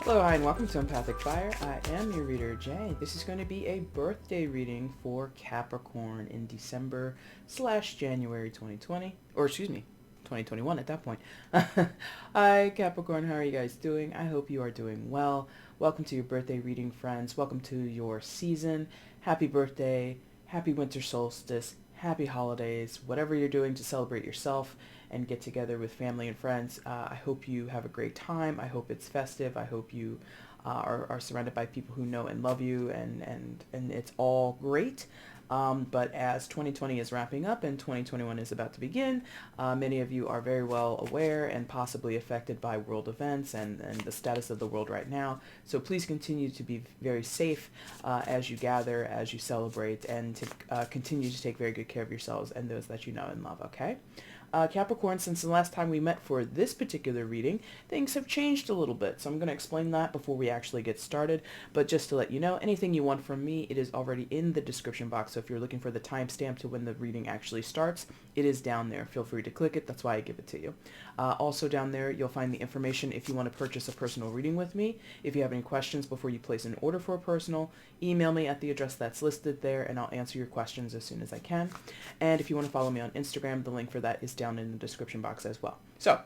Hello, hi, and welcome to EmpathicFire. I am your reader, Jay. This is going to be a birthday reading for Capricorn in December/January 2020, or excuse me, 2021 at that point. Hi, Capricorn, how are you guys doing? I hope you are doing well. Welcome to your birthday reading, friends. Welcome to your season. Happy birthday, happy winter solstice, happy holidays, whatever you're doing to celebrate yourself and get together with family and friends. I hope you have a great time. I hope it's festive. I hope you are surrounded by people who know and love you, and it's all great. But as 2020 is wrapping up and 2021 is about to begin, many of you are very well aware and possibly affected by world events and the status of the world right now. So please continue to be very safe as you gather, as you celebrate, and to continue to take very good care of yourselves and those that you know and love, okay? Capricorn, since the last time we met for this particular reading, things have changed a little bit. So I'm going to explain that before we actually get started. But just to let you know, anything you want from me, it is already in the description box. So if you're looking for the timestamp to when the reading actually starts, it is down there. Feel free to click it. That's why I give it to you. Also down there, you'll find the information if you want to purchase a personal reading with me. If you have any questions before you place an order for a personal, email me at the address that's listed there, and I'll answer your questions as soon as I can. And if you want to follow me on Instagram, the link for that is down in the description box as well. So,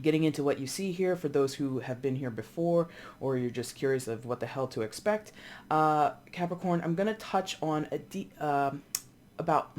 getting into what you see here, for those who have been here before or you're just curious of what the hell to expect, Capricorn, I'm going to touch on about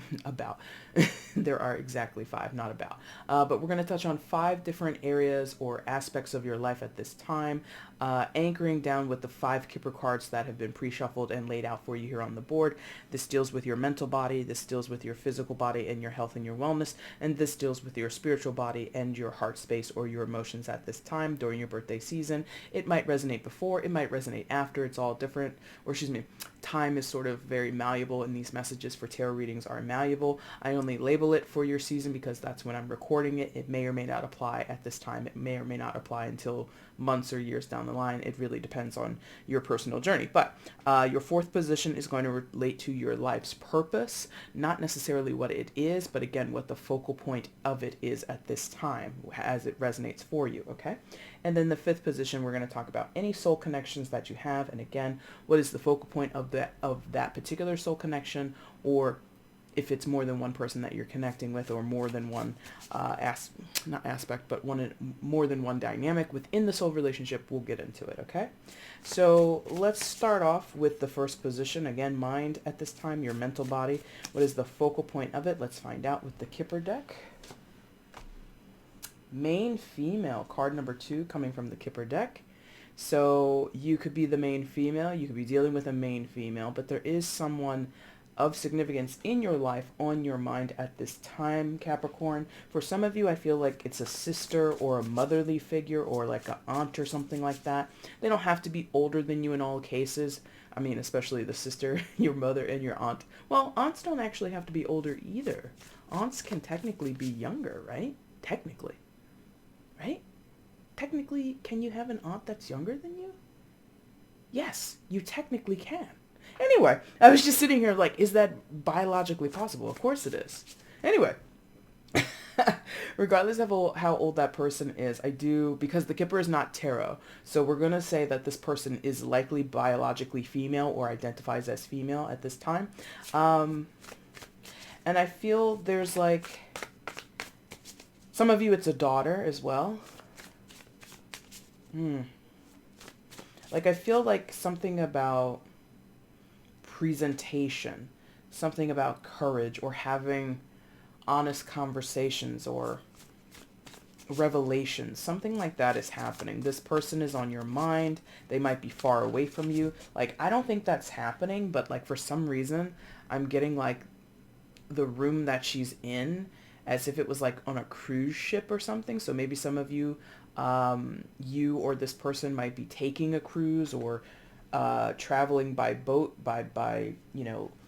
there are exactly 5, not about, but we're going to touch on 5 different areas or aspects of your life at this time, anchoring down with the 5 Kipper cards that have been pre-shuffled and laid out for you here on the board. This deals with your mental body, this deals with your physical body and your health and your wellness, and this deals with your spiritual body and your heart space or your emotions at this time during your birthday season. It might resonate before, it might resonate after, it's all different, or excuse me, time is sort of very malleable, and these messages for tarot readings are malleable. I only label it for your season because that's when I'm recording it. It may or may not apply at this time. It may or may not apply until months or years down the line. It really depends on your personal journey. But your 4th position is going to relate to your life's purpose, not necessarily what it is, but again, what the focal point of it is at this time as it resonates for you, okay? And then the 5th position, we're going to talk about any soul connections that you have, and again, what is the focal point of that particular soul connection, or if it's more than one person that you're connecting with, or more than one not aspect, but more than one dynamic within the soul relationship. We'll get into it, okay? So let's start off with the 1st position. Again, mind at this time, your mental body. What is the focal point of it? Let's find out with the Kipper deck. Main female, card number 2 coming from the Kipper deck. So you could be the main female, you could be dealing with a main female, but there is someone of significance in your life on your mind at this time, Capricorn. For some of you, I feel like it's a sister or a motherly figure or like an aunt or something like that. They don't have to be older than you in all cases. I mean, especially the sister, your mother, and your aunt. Well, aunts don't actually have to be older either. Aunts can technically be younger, right? Technically. Right? Technically, can you have an aunt that's younger than you? Yes, you technically can. Anyway, I was just sitting here like, is that biologically possible? Of course it is. Anyway, regardless of how old that person is, because the Kipper is not tarot, so we're going to say that this person is likely biologically female or identifies as female at this time. And I feel there's like, some of you it's a daughter as well. Like I feel like something about presentation, something about courage, or having honest conversations or revelations, something like that is happening. This person is on your mind. They might be far away from you. Like, I don't think that's happening, but like for some reason I'm getting like the room that she's in as if it was like on a cruise ship or something. So maybe some of you you or this person might be taking a cruise or traveling by boat, by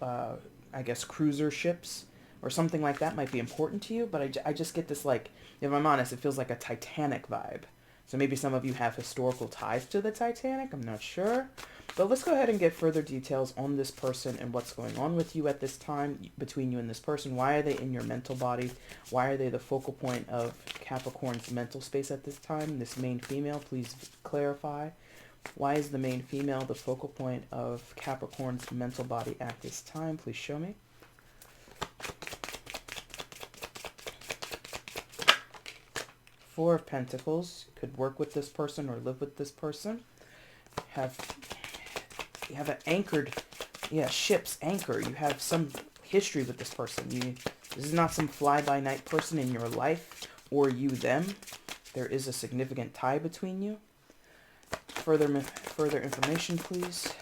I guess cruiser ships or something like that might be important to you. But I just get this, like, if I'm honest, it feels like a Titanic vibe. So maybe some of you have historical ties to the Titanic. I'm not sure. But let's go ahead and get further details on this person and what's going on with you at this time, between you and this person. Why are they in your mental body? Why are they the focal point of Capricorn's mental space at this time? This main female, please clarify. Why is the main female the focal point of Capricorn's mental body at this time? Please show me. Four of Pentacles. Could work with this person or live with this person. You have an anchored, ship's anchor. You have some history with this person. This is not some fly-by-night person in your life or you them. There is a significant tie between you. Further information, please.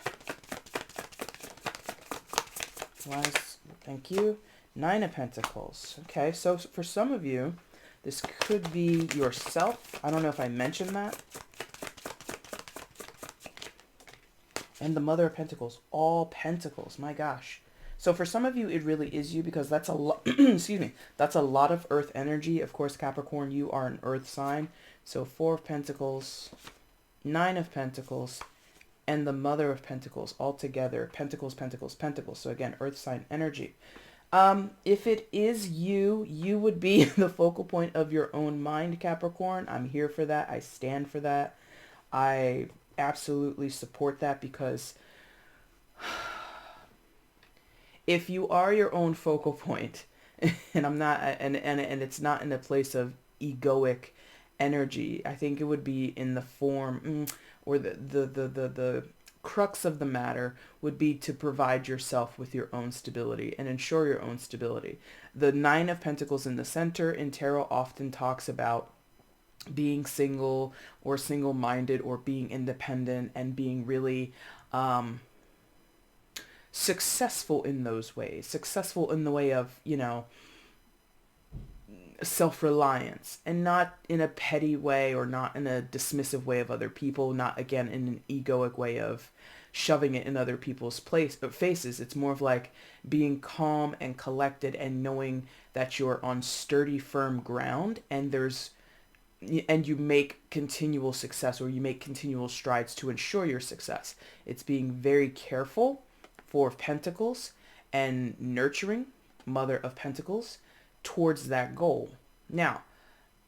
Thank you. Nine of Pentacles. Okay, so for some of you, this could be yourself. I don't know if I mentioned that. And the Mother of Pentacles. All Pentacles. My gosh. So for some of you, it really is you, because that's a lot. Excuse me. That's a lot of Earth energy. Of course, Capricorn, you are an Earth sign. So Four of Pentacles, Nine of Pentacles, and the Mother of Pentacles all together. Pentacles, Pentacles, Pentacles. So again, Earth sign energy. If it is you, you would be the focal point of your own mind, Capricorn. I'm here for that. I stand for that. I absolutely support that, because if you are your own focal point, and I'm not, and it's not in a place of egoic energy, I think it would be in the form, or the crux of the matter would be to provide yourself with your own stability and ensure your own stability. The Nine of Pentacles in the center in tarot often talks about being single or single-minded or being independent and being really successful in those ways. Successful in the way of, self-reliance, and not in a petty way or not in a dismissive way of other people, not again in an egoic way of shoving it in other people's faces. It's more of like being calm and collected and knowing that you're on sturdy, firm ground, and you make continual success, or you make continual strides to ensure your success. It's being very careful, Four of Pentacles, and nurturing, Mother of Pentacles, towards that goal. Now,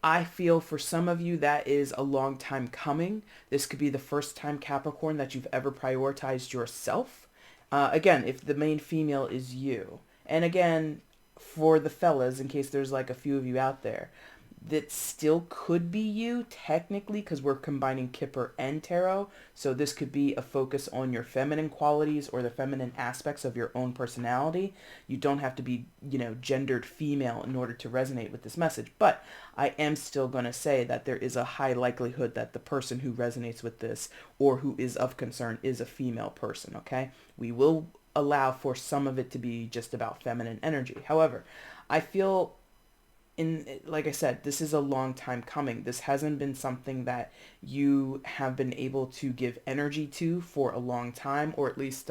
I feel for some of you that is a long time coming. This could be the first time, Capricorn, that you've ever prioritized yourself. Again, if the main female is you. And again, for the fellas, in case there's like a few of you out there, that still could be you technically, because we're combining Kipper and Tarot. So this could be a focus on your feminine qualities or the feminine aspects of your own personality. You don't have to be, gendered female in order to resonate with this message. But I am still going to say that there is a high likelihood that the person who resonates with this or who is of concern is a female person, okay? We will allow for some of it to be just about feminine energy. However, I feel, like I said, this is a long time coming. This hasn't been something that you have been able to give energy to for a long time, or at least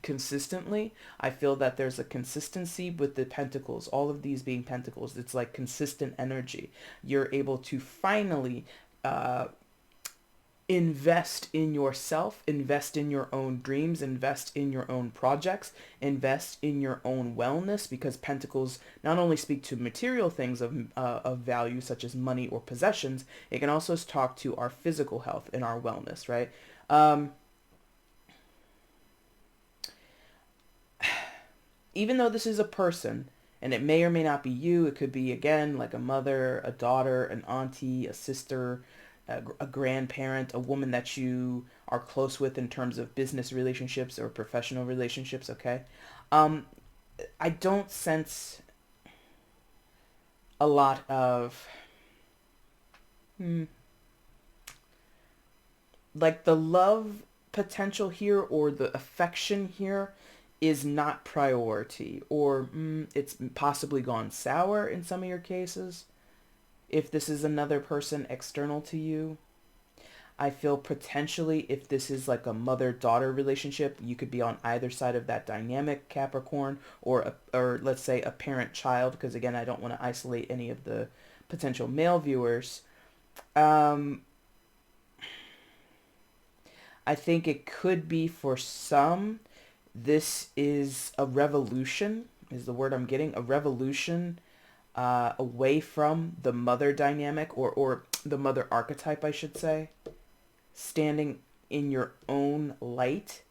consistently. I feel that there's a consistency with the Pentacles, all of these being Pentacles. It's like consistent energy. You're able to finally invest in yourself, invest in your own dreams, invest in your own projects, invest in your own wellness, because Pentacles not only speak to material things of value, such as money or possessions, it can also talk to our physical health and our wellness, right? Even though this is a person, and it may or may not be you, it could be, again, like a mother, a daughter, an auntie, a sister, a grandparent, a woman that you are close with in terms of business relationships or professional relationships, okay? I don't sense a lot of, like the love potential here or the affection here is not priority, or it's possibly gone sour in some of your cases. If this is another person external to you, I feel potentially if this is like a mother-daughter relationship, you could be on either side of that dynamic, Capricorn, or let's say a parent-child, because again, I don't want to isolate any of the potential male viewers. I think it could be for some, this is a revolution, is the word I'm getting, a revolution away from the mother dynamic, or the mother archetype, I should say. Standing in your own light,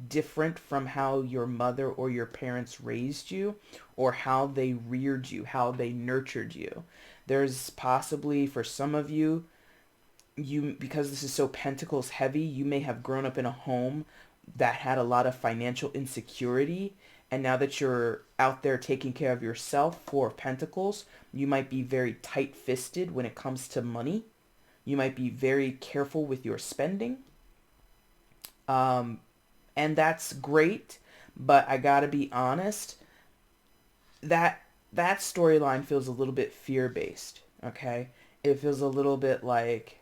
different from how your mother or your parents raised you, or how they reared you, how they nurtured you. There's possibly, for some of you, because this is so pentacles heavy, you may have grown up in a home that had a lot of financial insecurity, and now that you're out there taking care of yourself, Four of Pentacles, you might be very tight-fisted when it comes to money. You might be very careful with your spending. And that's great, but I gotta be honest, that storyline feels a little bit fear-based, okay? It feels a little bit like,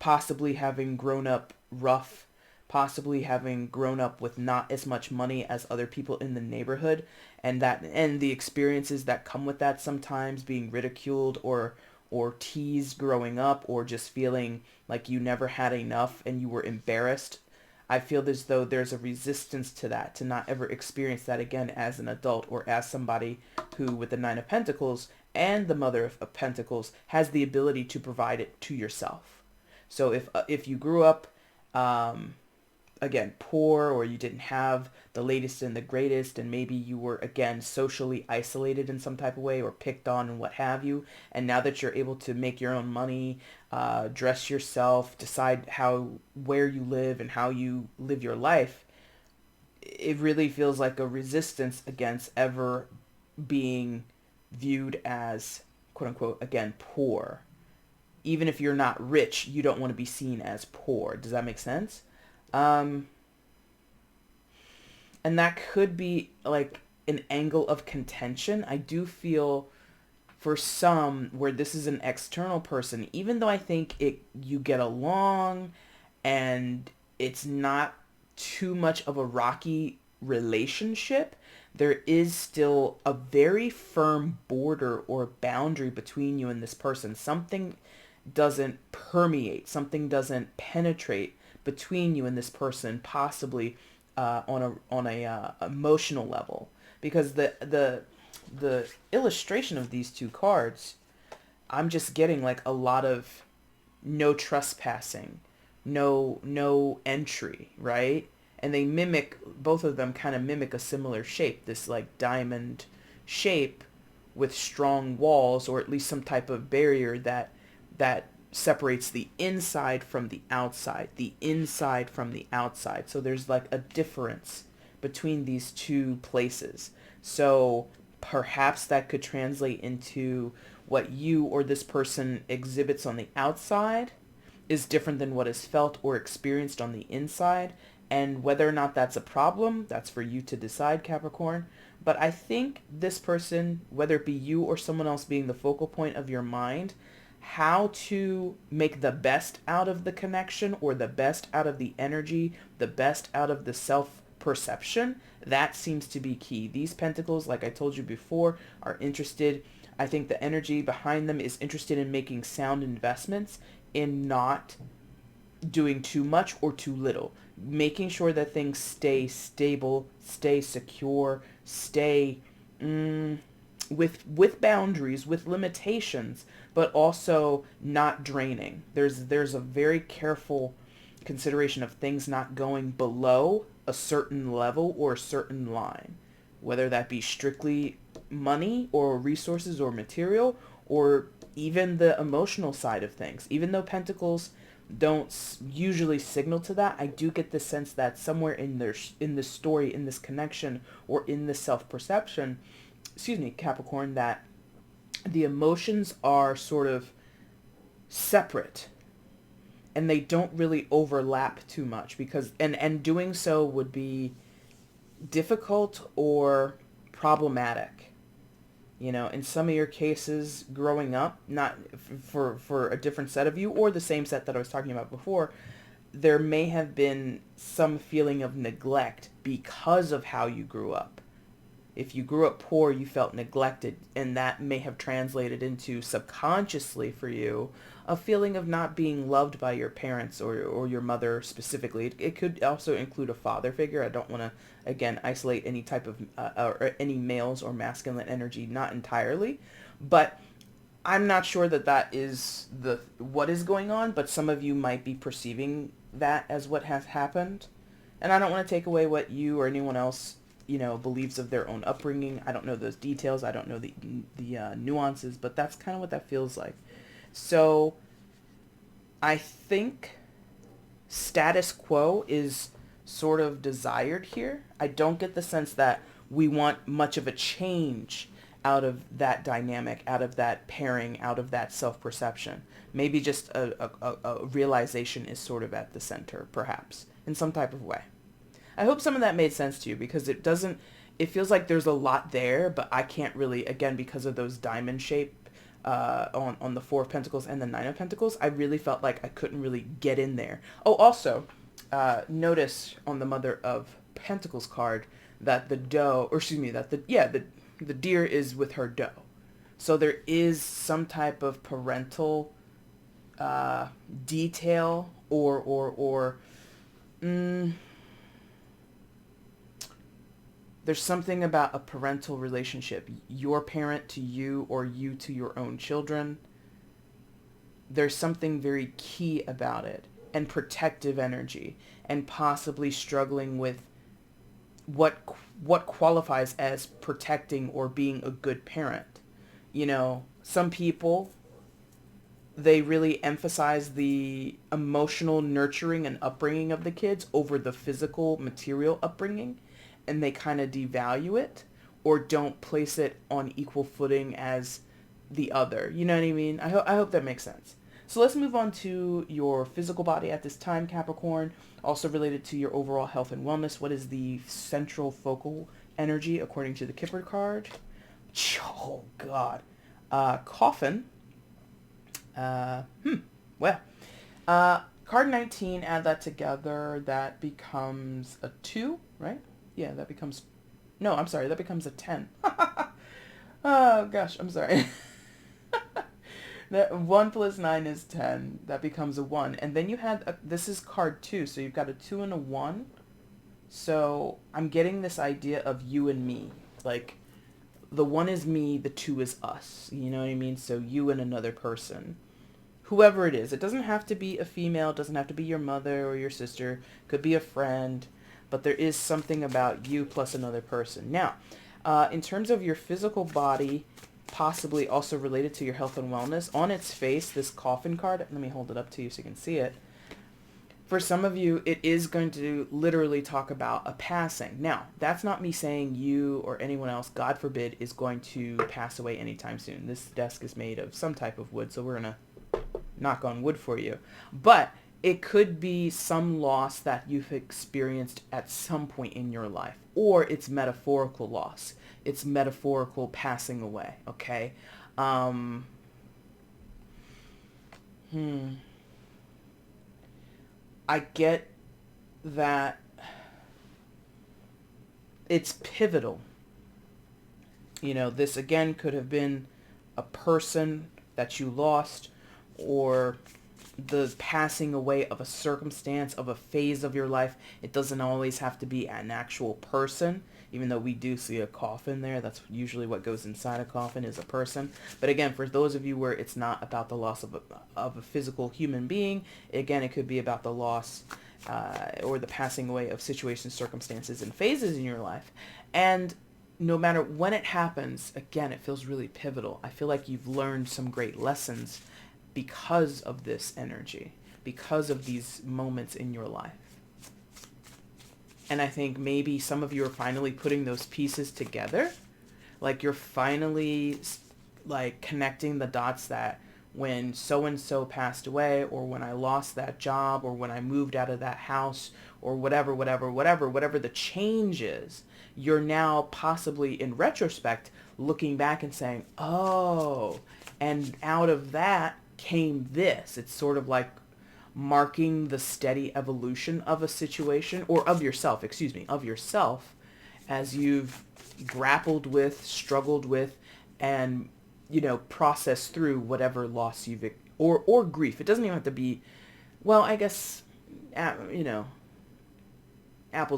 possibly having grown up rough, possibly having grown up with not as much money as other people in the neighborhood, and the experiences that come with that, sometimes being ridiculed or teased growing up, or just feeling like you never had enough and you were embarrassed. I feel as though there's a resistance to that, to not ever experience that again as an adult, or as somebody who, with the Nine of Pentacles and the Mother of Pentacles, has the ability to provide it to yourself. So if you grew up, again, poor, or you didn't have the latest and the greatest, and maybe you were, again, socially isolated in some type of way, or picked on and what have you, and now that you're able to make your own money, dress yourself, decide where you live and how you live your life, it really feels like a resistance against ever being viewed as, quote unquote, again, poor. Even if you're not rich, you don't want to be seen as poor. Does that make sense? And that could be like an angle of contention. I do feel for some where this is an external person, even though I think you get along and it's not too much of a rocky relationship, there is still a very firm border or boundary between you and this person. Something doesn't permeate, something doesn't penetrate between you and this person, possibly on a emotional level, because the illustration of these two cards, I'm just getting like a lot of no trespassing, no entry, right? And both of them kind of mimic a similar shape, this like diamond shape with strong walls, or at least some type of barrier that separates the inside from the outside, the inside from the outside. So there's like a difference between these two places. So perhaps that could translate into what you or this person exhibits on the outside is different than what is felt or experienced on the inside. And whether or not that's a problem, that's for you to decide, Capricorn. But I think this person, whether it be you or someone else being the focal point of your mind, how to make the best out of the connection, or the best out of the energy, the best out of the self-perception, that seems to be key. These pentacles, like I told you before, are interested. I think the energy behind them is interested in making sound investments, in not doing too much or too little, making sure that things stay stable, stay secure, stay with boundaries, with limitations, but also not draining. There's a very careful consideration of things not going below a certain level or a certain line, whether that be strictly money or resources or material, or even the emotional side of things. Even though pentacles don't usually signal to that, I do get the sense that somewhere in this story, in this connection, or in this self-perception, Capricorn, that the emotions are sort of separate and they don't really overlap too much, because and doing so would be difficult or problematic. In some of your cases growing up, not for a different set of you or the same set that I was talking about before, there may have been some feeling of neglect because of how you grew up. If you grew up poor, you felt neglected, and that may have translated into, subconsciously for you, a feeling of not being loved by your parents or your mother specifically. It could also include a father figure. I don't want to, again, isolate any type of, or any males or masculine energy, not entirely. But I'm not sure that that is what is going on, but some of you might be perceiving that as what has happened. And I don't want to take away what you or anyone else, believes of their own upbringing. I don't know those details. I don't know the nuances, but that's kind of what that feels like. So I think status quo is sort of desired here. I don't get the sense that we want much of a change out of that dynamic, out of that pairing, out of that self-perception. Maybe just a realization is sort of at the center, perhaps, in some type of way. I hope some of that made sense to you, because it feels like there's a lot there, but I can't really, again, because of those diamond shape on the Four of Pentacles and the Nine of Pentacles, I really felt like I couldn't really get in there. Oh, also, notice on the Mother of Pentacles card that the doe, or excuse me, that the deer is with her doe. So there is some type of parental detail or there's something about a parental relationship, your parent to you or you to your own children. There's something very key about it, and protective energy, and possibly struggling with what qualifies as protecting or being a good parent. Some people, they really emphasize the emotional nurturing and upbringing of the kids over the physical material upbringing, and they kind of devalue it or don't place it on equal footing as the other. You know what I mean? I hope that makes sense. So let's move on to your physical body at this time, Capricorn. Also related to your overall health and wellness. What is the central focal energy according to the Kipper card? Oh, God. Coffin. Well. Card 19, add that together. That becomes a 2, right? Yeah, that becomes... No, I'm sorry. That becomes a 10. Oh, gosh. I'm sorry. That 1 plus 9 is 10. That becomes a 1. And then you had... this is card 2, so you've got a 2 and a 1. So I'm getting this idea of you and me. Like, the 1 is me, the 2 is us. You know what I mean? So you and another person. Whoever it is. It doesn't have to be a female. It doesn't have to be your mother or your sister. It could be a friend. But there is something about you plus another person. Now, in terms of your physical body, possibly also related to your health and wellness, on its face, this Coffin card, let me hold it up to you so you can see it. For some of you, it is going to literally talk about a passing. Now, that's not me saying you or anyone else, God forbid, is going to pass away anytime soon. This desk is made of some type of wood, so we're going to knock on wood for you. But it could be some loss that you've experienced at some point in your life, or it's metaphorical loss. It's metaphorical passing away, okay? I get that it's pivotal. This again could have been a person that you lost, or the passing away of a circumstance, of a phase of your life. It doesn't always have to be an actual person, even though we do see a coffin there. That's usually what goes inside a coffin, is a person. But again, for those of you where it's not about the loss of a physical human being, again, it could be about the loss or the passing away of situations, circumstances, and phases in your life. And no matter when it happens, again, it feels really pivotal. I feel like you've learned some great lessons because of this energy, because of these moments in your life. And I think maybe some of you are finally putting those pieces together. Like, you're finally like connecting the dots that when so-and-so passed away, or when I lost that job, or when I moved out of that house, or whatever the change is, you're now possibly in retrospect looking back and saying, oh, and out of that came this. It's sort of like marking the steady evolution of a situation, or of yourself, as you've grappled with, struggled with, and processed through whatever loss you've, or grief. It doesn't even have to be, well, I guess, apples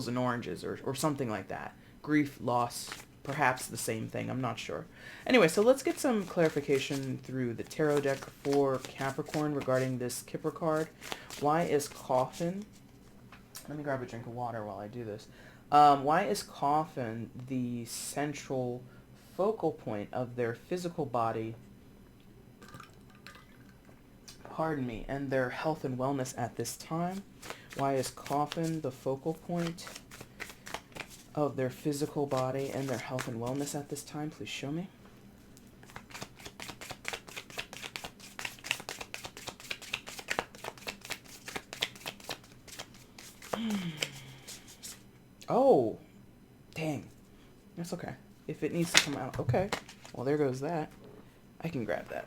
and oranges, or something like that. Grief, loss, perhaps the same thing. I'm not sure. Anyway, so let's get some clarification through the tarot deck for Capricorn regarding this Kipper card. Why is Coffin... Let me grab a drink of water while I do this. Why is Coffin the central focal point of their physical body, pardon me, and their health and wellness at this time? Why is Coffin the focal point of their physical body and their health and wellness at this time? Please show me. Oh, dang. That's okay. If it needs to come out. Okay. Well, there goes that. I can grab that.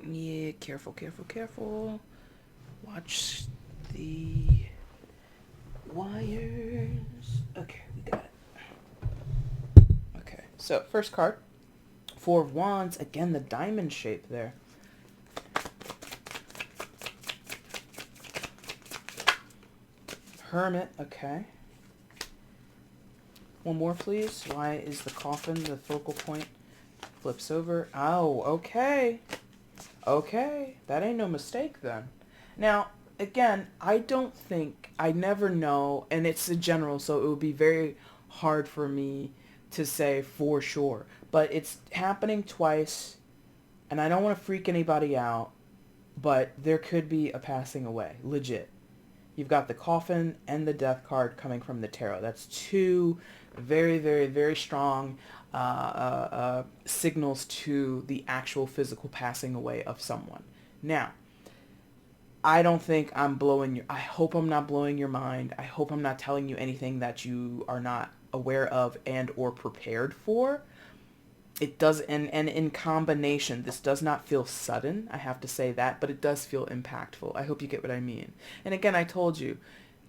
Yeah, careful, careful, careful. Watch the wires. Okay, we got it. Okay, so first card. Four of Wands. Again, the diamond shape there. Hermit. Okay. One more, please. Why is the Coffin the focal point? Flips over. Oh, okay. Okay. That ain't no mistake then. Now, again, I don't think, I never know, and it's a general, so it would be very hard for me to say for sure. But it's happening twice, and I don't want to freak anybody out, but there could be a passing away. Legit. You've got the Coffin and the Death card coming from the tarot. That's two very, very, very strong signals to the actual physical passing away of someone. Now, I don't think I'm blowing your... I hope I'm not blowing your mind. I hope I'm not telling you anything that you are not aware of and or prepared for. It does, and in combination, this does not feel sudden, I have to say that, but it does feel impactful. I hope you get what I mean. And again, I told you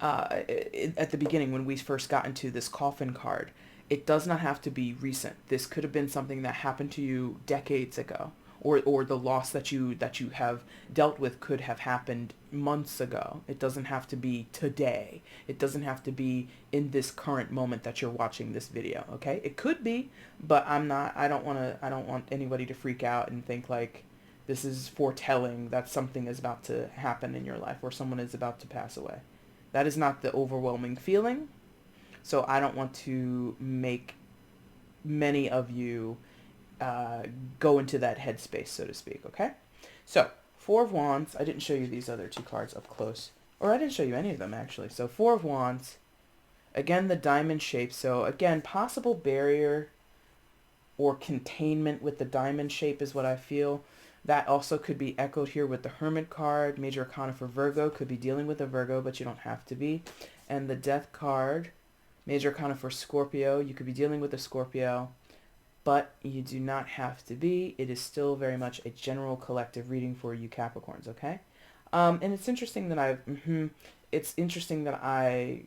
at the beginning when we first got into this Coffin card, it does not have to be recent. This could have been something that happened to you decades ago, or the loss that you have dealt with could have happened months ago. It doesn't have to be today. It doesn't have to be in this current moment that you're watching this video, okay? It could be, but I don't want anybody to freak out and think like this is foretelling that something is about to happen in your life or someone is about to pass away. That is not the overwhelming feeling. So I don't want to make many of you go into that headspace, so to speak, okay? So, Four of Wands. I didn't show you these other two cards up close. Or I didn't show you any of them, actually. So, Four of Wands. Again, the diamond shape. So, again, possible barrier or containment with the diamond shape is what I feel. That also could be echoed here with the Hermit card. Major Arcana for Virgo. Could be dealing with a Virgo, but you don't have to be. And the Death card. Major Arcana for Scorpio. You could be dealing with a Scorpio, but you do not have to be. It is still very much a general collective reading for you Capricorns, okay? And it's interesting that I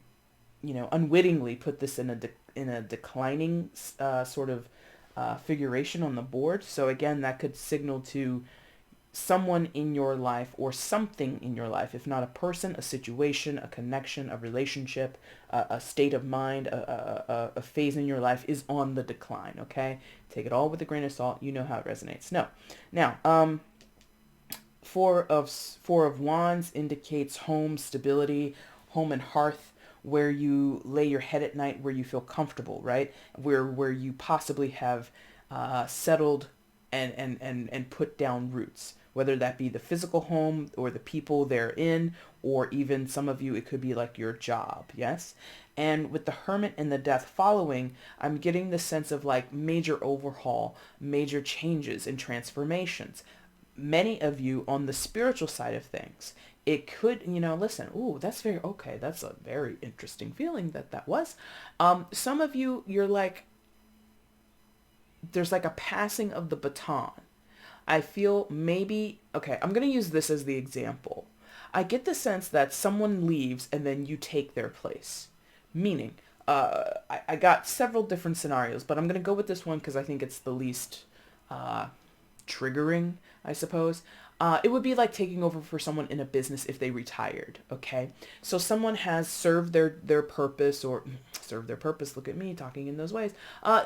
unwittingly put this in a declining sort of figuration on the board. So again, that could signal to someone in your life or something in your life, if not a person, a situation, a connection, a relationship, a state of mind, a phase in your life is on the decline, okay? Take it all with a grain of salt. You know how it resonates. No. Now, Four of Wands indicates home, stability, home and hearth, where you lay your head at night, where you feel comfortable, right? Where you possibly have settled and put down roots, whether that be the physical home or the people therein, or even some of you, it could be like your job, yes? And with the Hermit and the Death following, I'm getting the sense of like major overhaul, major changes and transformations. Many of you on the spiritual side of things, it could, listen, ooh, that's very, okay, that's a very interesting feeling that was. Some of you, you're like, there's like a passing of the baton. I feel maybe, okay, I'm going to use this as the example. I get the sense that someone leaves and then you take their place. Meaning, I got several different scenarios, but I'm going to go with this one because I think it's the least triggering, I suppose. It would be like taking over for someone in a business if they retired, okay? So someone has served their purpose, or serve their purpose. Look at me talking in those ways.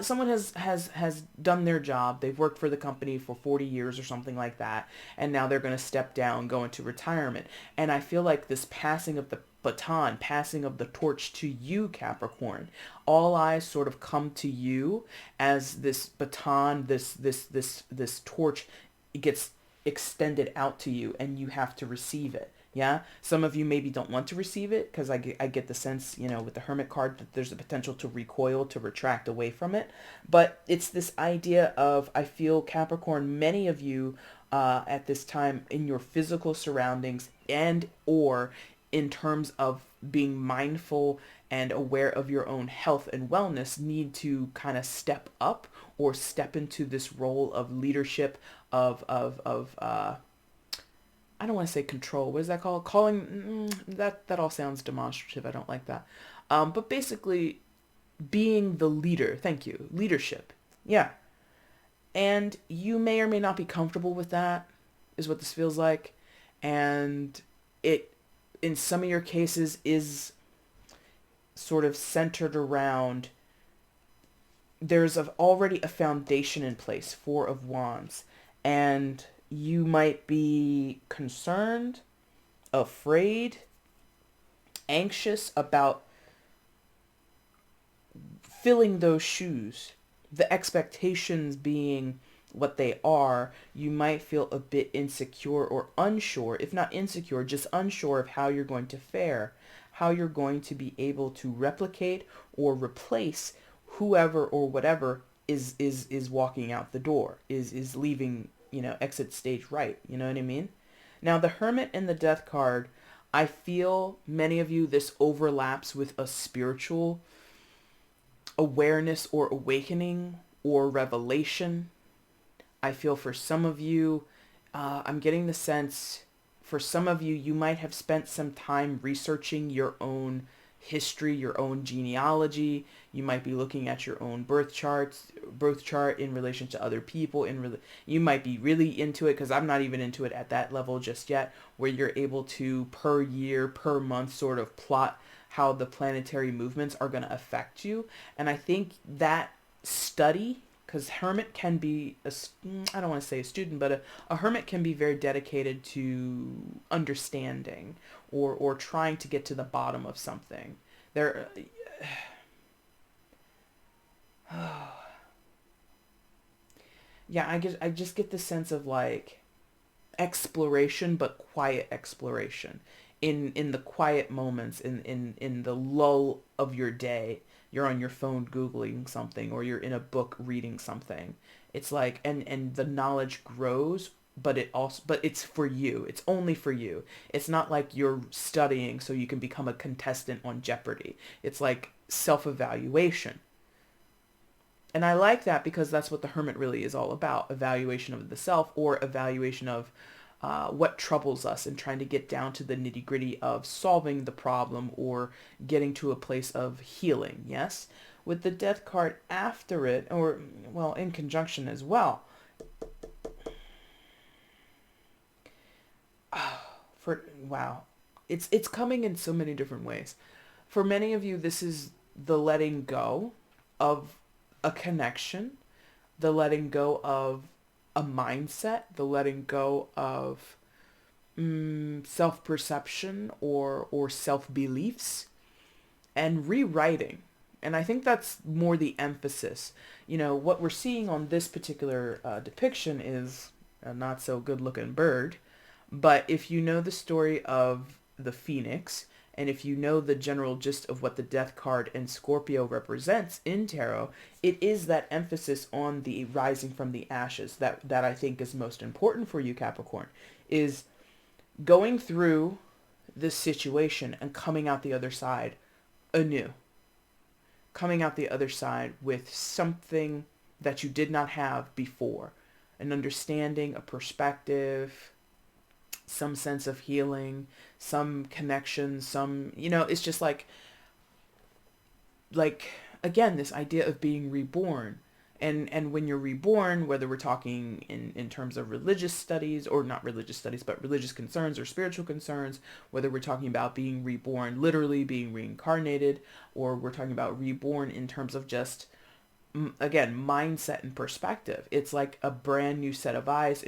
Someone has done their job. They've worked for the company for 40 years or something like that. And now they're going to step down, go into retirement. And I feel like this passing of the baton, passing of the torch to you, Capricorn, all eyes sort of come to you as this baton, this torch gets extended out to you, and you have to receive it. Yeah, some of you maybe don't want to receive it, because I get the sense, with the Hermit card, that there's a potential to recoil, to retract away from it. But it's this idea of, I feel, Capricorn, many of you at this time in your physical surroundings and or in terms of being mindful and aware of your own health and wellness, need to kind of step up or step into this role of leadership, of I don't want to say control. What is that called? Calling, that all sounds demonstrative. I don't like that. But basically being the leader. Thank you. Leadership. Yeah. And you may or may not be comfortable with that, is what this feels like. And it, in some of your cases, is sort of centered around, there's already a foundation in place, Four of Wands. And you might be concerned, afraid, anxious about filling those shoes. The expectations being what they are, you might feel a bit insecure or unsure, if not insecure, just unsure of how you're going to fare, how you're going to be able to replicate or replace whoever or whatever is walking out the door, is leaving, exit stage right. You know what I mean? Now, the Hermit and the Death card, I feel many of you, this overlaps with a spiritual awareness or awakening or revelation. I feel for some of you, I'm getting the sense, for some of you, you might have spent some time researching your own history, your own genealogy. You might be looking at your own birth chart in relation to other people. You might be really into it, because I'm not even into it at that level just yet, where you're able to, per year, per month, sort of plot how the planetary movements are going to affect you. And I think that study, because Hermit can be, I don't want to say a student, but a Hermit can be very dedicated to understanding or trying to get to the bottom of something. Yeah, I just get the sense of like exploration, but quiet exploration. In the quiet moments, in the lull of your day, you're on your phone Googling something, or you're in a book reading something. It's like, and the knowledge grows, but it's for you. It's only for you. It's not like you're studying so you can become a contestant on Jeopardy. It's like self-evaluation. And I like that, because that's what the Hermit really is all about. Evaluation of the self, or evaluation of what troubles us, and trying to get down to the nitty gritty of solving the problem or getting to a place of healing. Yes. With the Death card after it, or well, in conjunction as well. Wow. It's coming in so many different ways. For many of you, this is the letting go of a connection, the letting go of a mindset, the letting go of self-perception or self-beliefs, and rewriting. And I think that's more the emphasis. What we're seeing on this particular depiction is a not so good looking bird. But if you know the story of the Phoenix, and if you know the general gist of what the Death card and Scorpio represents in tarot, it is that emphasis on the rising from the ashes that I think is most important for you, Capricorn, is going through this situation and coming out the other side anew. Coming out the other side with something that you did not have before. An understanding, a perspective, some sense of healing, some connection, it's just like, again, this idea of being reborn. And when you're reborn, whether we're talking in terms of religious studies, or not religious studies, but religious concerns or spiritual concerns, whether we're talking about being reborn, literally being reincarnated, or we're talking about reborn in terms of just, again, mindset and perspective. It's like a brand new set of eyes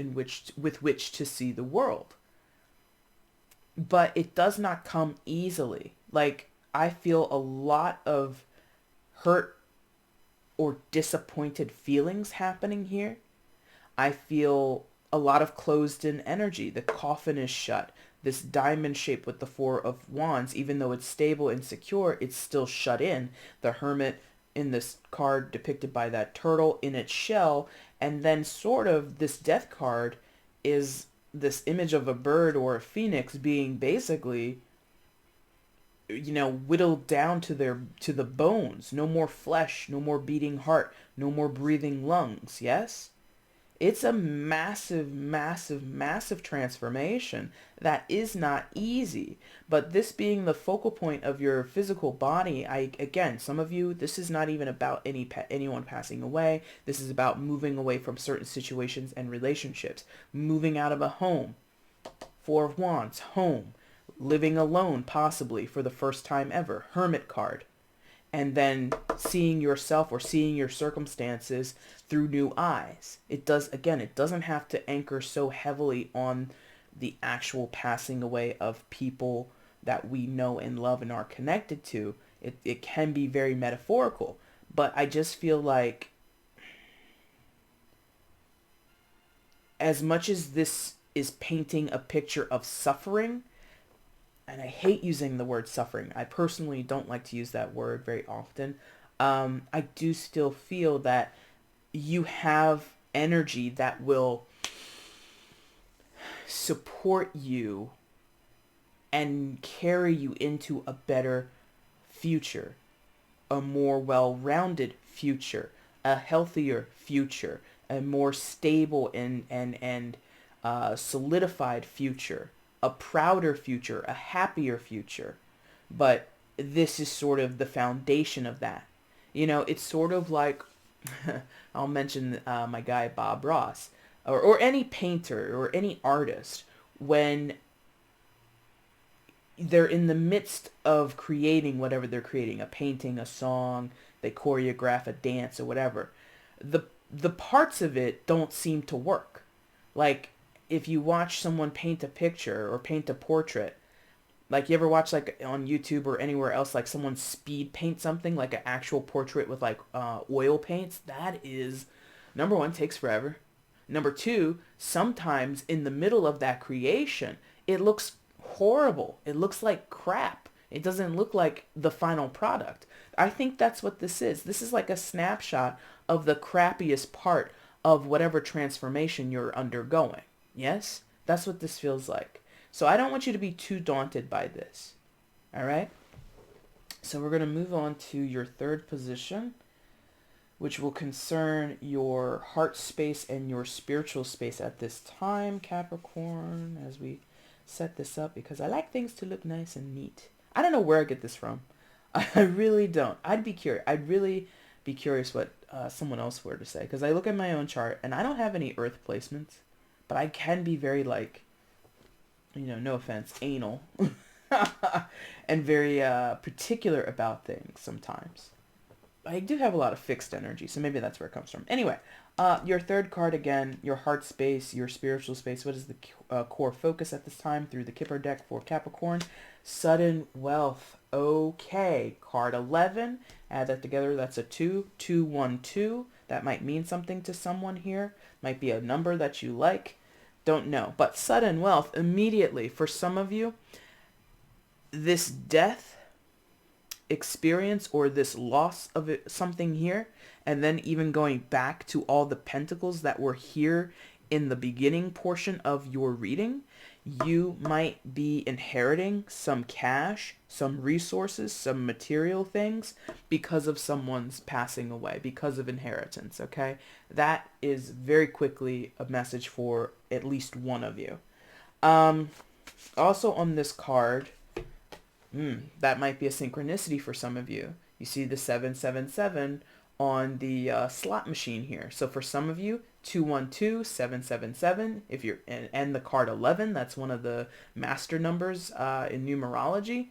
with which to see the world. But it does not come easily. Like, I feel a lot of hurt or disappointed feelings happening here. I feel a lot of closed in energy. The coffin is shut. This diamond shape with the Four of Wands, even though it's stable and secure, it's still shut in. The Hermit in this card depicted by that turtle in its shell. And then sort of this death card is this image of a bird or a phoenix being basically, whittled down to the bones. No more flesh, no more beating heart, no more breathing lungs. Yes, it's a massive, massive, massive transformation that is not easy. But this being the focal point of your physical body, again, some of you, this is not even about anyone passing away. This is about moving away from certain situations and relationships, moving out of a home. Four of Wands, home. Living alone, possibly, for the first time ever. Hermit card. And then seeing yourself or seeing your circumstances through new eyes. It doesn't have to anchor so heavily on the actual passing away of people that we know and love and are connected to. It can be very metaphorical. But I just feel like, as much as this is painting a picture of suffering, and I hate using the word suffering. I personally don't like to use that word very often. I do still feel that you have energy that will support you and carry you into a better future, a more well-rounded future, a healthier future, a more stable and solidified future, a prouder future, a happier future. But this is sort of the foundation of that. It's sort of like, I'll mention my guy Bob Ross, or any painter or any artist, when they're in the midst of creating whatever they're creating, a painting, a song, they choreograph a dance or whatever, the parts of it don't seem to work. Like, if you watch someone paint a picture or paint a portrait, like, you ever watch, like, on YouTube or anywhere else, like, someone speed paint something, like an actual portrait with, like, oil paints, that is, number one, takes forever. Number two, sometimes in the middle of that creation, it looks horrible. It looks like crap. It doesn't look like the final product. I think that's what this is. This is like a snapshot of the crappiest part of whatever transformation you're undergoing. Yes? That's what this feels like. So I don't want you to be too daunted by this. All right? So we're going to move on to your third position, which will concern your heart space and your spiritual space at this time, Capricorn, as we set this up, because I like things to look nice and neat. I don't know where I get this from. I really don't. I'd really be curious what someone else were to say, because I look at my own chart and I don't have any earth placements. But I can be very, like, no offense, anal. And very particular about things sometimes. I do have a lot of fixed energy, so maybe that's where it comes from. Anyway, your third card, again, your heart space, your spiritual space. What is the core focus at this time through the Kipper deck for Capricorn? Sudden wealth. Okay, card 11. Add that together. That's a 2. 2, 1, 2. That might mean something to someone here. Might be a number that you like. Don't know. But sudden wealth, immediately, for some of you, this death experience or this loss of something here, and then even going back to all the pentacles that were here in the beginning portion of your reading, you might be inheriting some cash, some resources, some material things because of someone's passing away, because of inheritance, okay? That is very quickly a message for at least one of you. Also on this card, that might be a synchronicity for some of you. You see the 777 on the slot machine here. So for some of you, 212777, if you're and the card 11, that's one of the master numbers in numerology.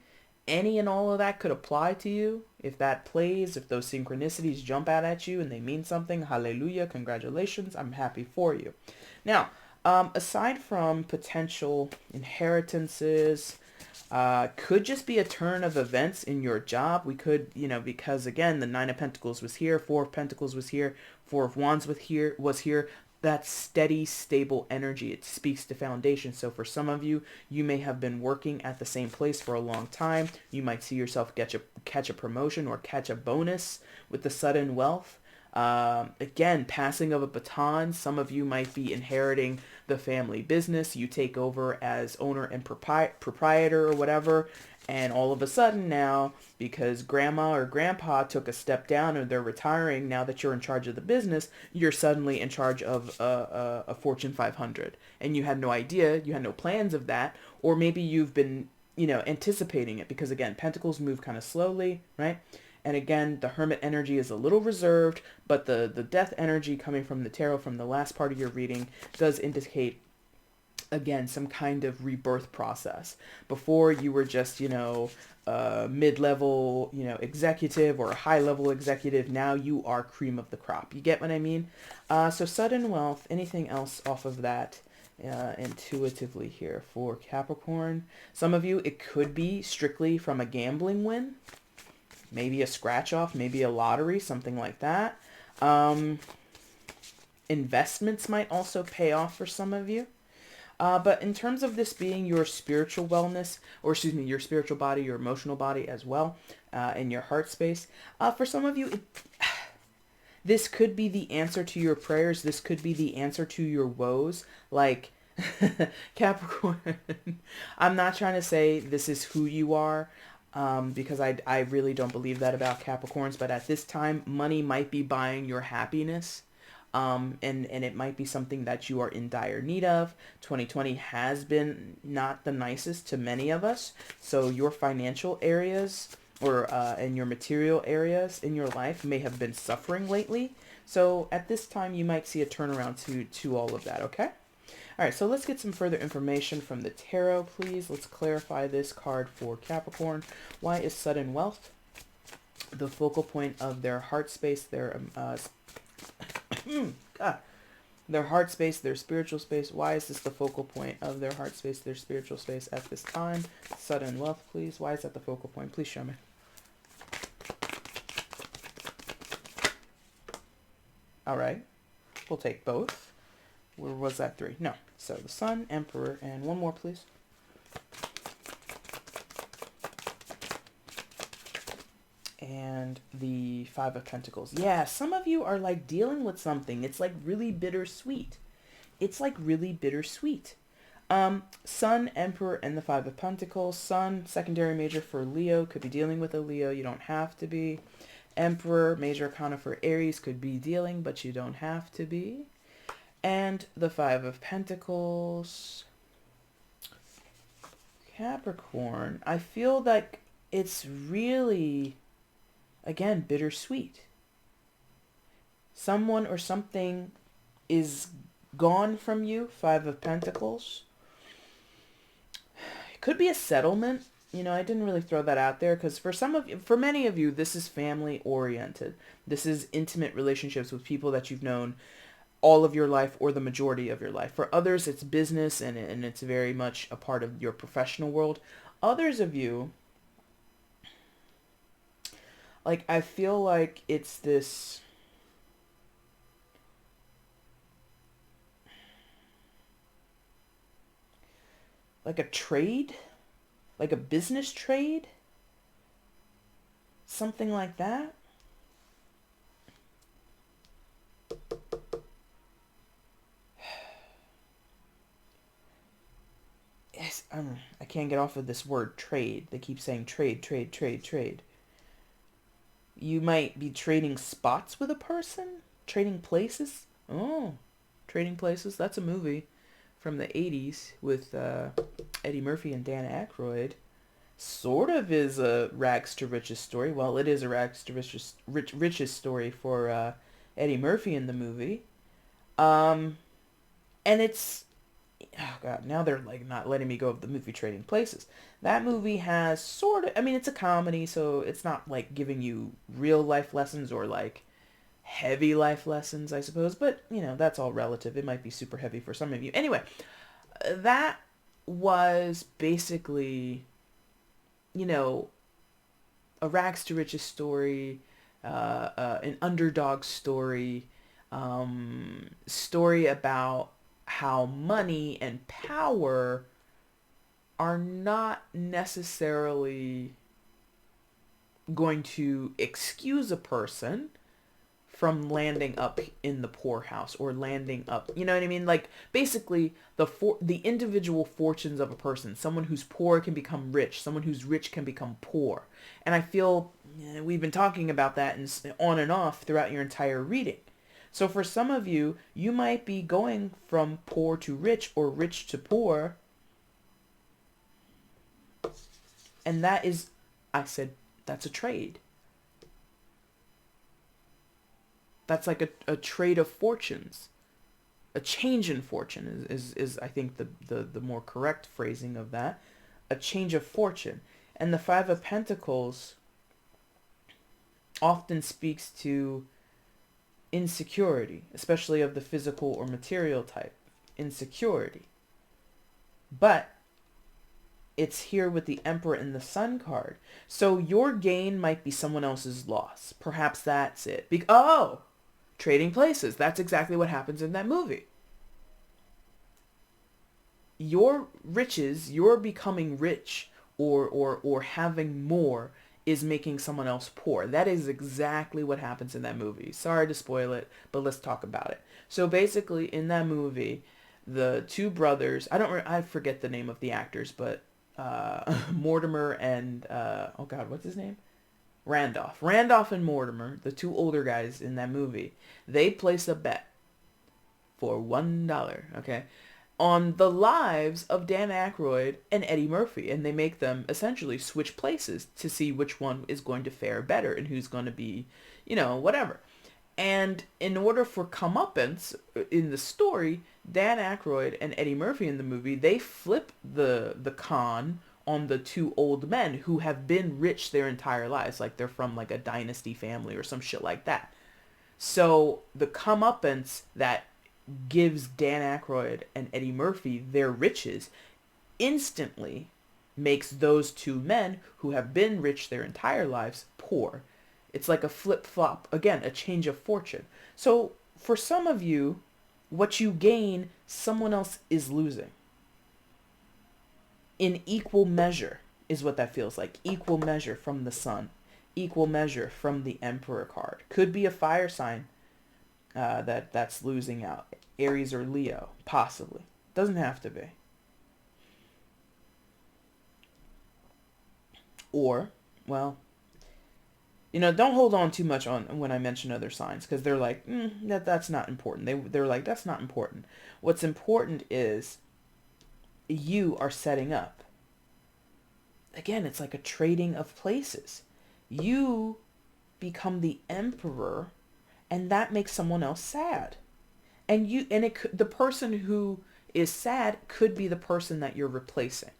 Any and all of that could apply to you. If that plays, if those synchronicities jump out at you and they mean something, hallelujah, congratulations, I'm happy for you. Now, aside from potential inheritances, could just be a turn of events in your job. We could, because again, the Nine of Pentacles was here, Four of Pentacles was here, Four of Wands was here. That steady, stable energy. It speaks to foundation. So for some of you, you may have been working at the same place for a long time. You might see yourself catch a promotion or catch a bonus with the sudden wealth. Again, passing of a baton. Some of you might be inheriting the family business. You take over as owner and proprietor or whatever. And all of a sudden now, because grandma or grandpa took a step down or they're retiring, now that you're in charge of the business, you're suddenly in charge of a Fortune 500. And you had no idea, you had no plans of that. Or maybe you've been, anticipating it, because again, Pentacles move kind of slowly, right? And again, the Hermit energy is a little reserved, but the death energy coming from the tarot from the last part of your reading does indicate, again, some kind of rebirth process. Before you were just, mid-level, executive or a high-level executive. Now you are cream of the crop. You get what I mean? So sudden wealth, anything else off of that intuitively here for Capricorn? Some of you, it could be strictly from a gambling win. Maybe a scratch off, maybe a lottery, something like that. Investments might also pay off for some of you. But in terms of this being your spiritual wellness, or excuse me, your spiritual body, your emotional body as well, and your heart space, for some of you, this could be the answer to your prayers. This could be the answer to your woes. Like, Capricorn, I'm not trying to say this is who you are, because I really don't believe that about Capricorns. But at this time, money might be buying your happiness. And it might be something that you are in dire need of. 2020 has been not the nicest to many of us. So your financial areas or and your material areas in your life may have been suffering lately. So at this time, you might see a turnaround to all of that, okay? All right, so let's get some further information from the tarot, please. Let's clarify this card for Capricorn. Why is sudden wealth the focal point of their heart space, their their heart space, their spiritual space? Why is this the focal point of their heart space, their spiritual space at this time? Sudden wealth, please. Why is that the focal point? Please show me. All right. We'll take both. Where was that? 3? No. So the Sun, Emperor, and one more, please. And the 5 of Pentacles. Yeah, some of you are like dealing with something. It's like really bittersweet. It's like really bittersweet. Sun, Emperor, and the 5 of Pentacles. Sun, secondary major for Leo. Could be dealing with a Leo. You don't have to be. Emperor, major arcana for Aries. Could be dealing, but you don't have to be. And the 5 of Pentacles. Capricorn. I feel like it's really, again, bittersweet. Someone or something is gone from you. 5 of Pentacles. It could be a settlement. I didn't really throw that out there because for many of you, this is family oriented. This is intimate relationships with people that you've known all of your life or the majority of your life. For others, it's business and it's very much a part of your professional world. Others of you, like, I feel like it's this, like a trade, like a business trade, something like that. Yes, I can't get off of this word trade. They keep saying trade, trade, trade, trade. You might be trading spots with a person? Trading places? Oh, Trading Places. That's a movie from the 80s with Eddie Murphy and Dan Aykroyd. sort of is a rags to riches story. Well, it is a rags to riches story for Eddie Murphy in the movie. Um, and it's, oh god, now they're like not letting me go of the movie Trading Places. That movie has sort of, I mean, it's a comedy, so it's not like giving you real life lessons or like heavy life lessons, I suppose, but you know, that's all relative. It might be super heavy for some of you. Anyway, that was basically, you know, a rags to riches story, an underdog story, story about how money and power are not necessarily going to excuse a person from landing up in the poorhouse or landing up, you know what I mean? Like basically the individual fortunes of a person. Someone who's poor can become rich. Someone who's rich can become poor. And I feel we've been talking about that and on and off throughout your entire reading. So for some of you, you might be going from poor to rich or rich to poor. And that is, I said, that's a trade. That's like a trade of fortunes. A change in fortune is I think the more correct phrasing of that. A change of fortune. And the Five of Pentacles often speaks to insecurity, especially of the physical or material type. Insecurity. But it's here with the Emperor and the Sun card. So your gain might be someone else's loss. Perhaps that's it. Trading Places. That's exactly what happens in that movie. Your riches, your becoming rich or having more is making someone else poor. That is exactly what happens in that movie. Sorry to spoil it, but let's talk about it. So basically in that movie, the two brothers, I forget the name of the actors, but Mortimer and oh god, what's his name? Randolph and Mortimer, the two older guys in that movie, they place a bet for $1, okay, on the lives of Dan Aykroyd and Eddie Murphy, and they make them essentially switch places to see which one is going to fare better and who's going to be, whatever. And in order for comeuppance in the story, Dan Aykroyd and Eddie Murphy in the movie, they flip the con on the two old men who have been rich their entire lives. Like they're from like a dynasty family or some shit like that. So the comeuppance that gives Dan Aykroyd and Eddie Murphy their riches instantly makes those two men who have been rich their entire lives poor. It's like a flip-flop. Again, a change of fortune. So for some of you, what you gain, someone else is losing. In equal measure is what that feels like. Equal measure from the Sun. Equal measure from the Emperor card. Could be a fire sign that's losing out. Aries or Leo, possibly. Doesn't have to be. Or, well, don't hold on too much on when I mention other signs, because they're like, that's not important. They're like, that's not important. What's important is you are setting up. Again, it's like a trading of places. You become the emperor, and that makes someone else sad. And the person who is sad could be the person that you're replacing.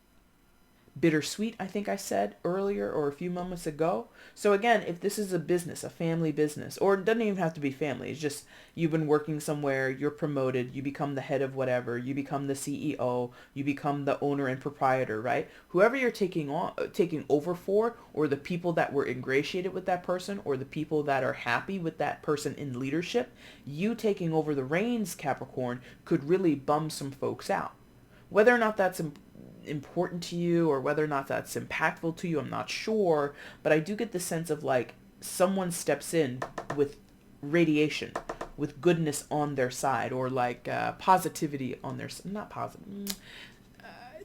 Bittersweet, I think I said earlier or a few moments ago. So again, if this is a business, a family business, or it doesn't even have to be family, it's just you've been working somewhere, you're promoted, you become the head of whatever, you become the CEO, you become the owner and proprietor, right? Whoever you're taking over for, or the people that were ingratiated with that person, or the people that are happy with that person in leadership, you taking over the reins, Capricorn, could really bum some folks out. Whether or not that's important to you or whether or not that's impactful to you, I'm not sure, but I do get the sense of like someone steps in with radiation, with goodness on their side, or like positivity on their side. Not positive.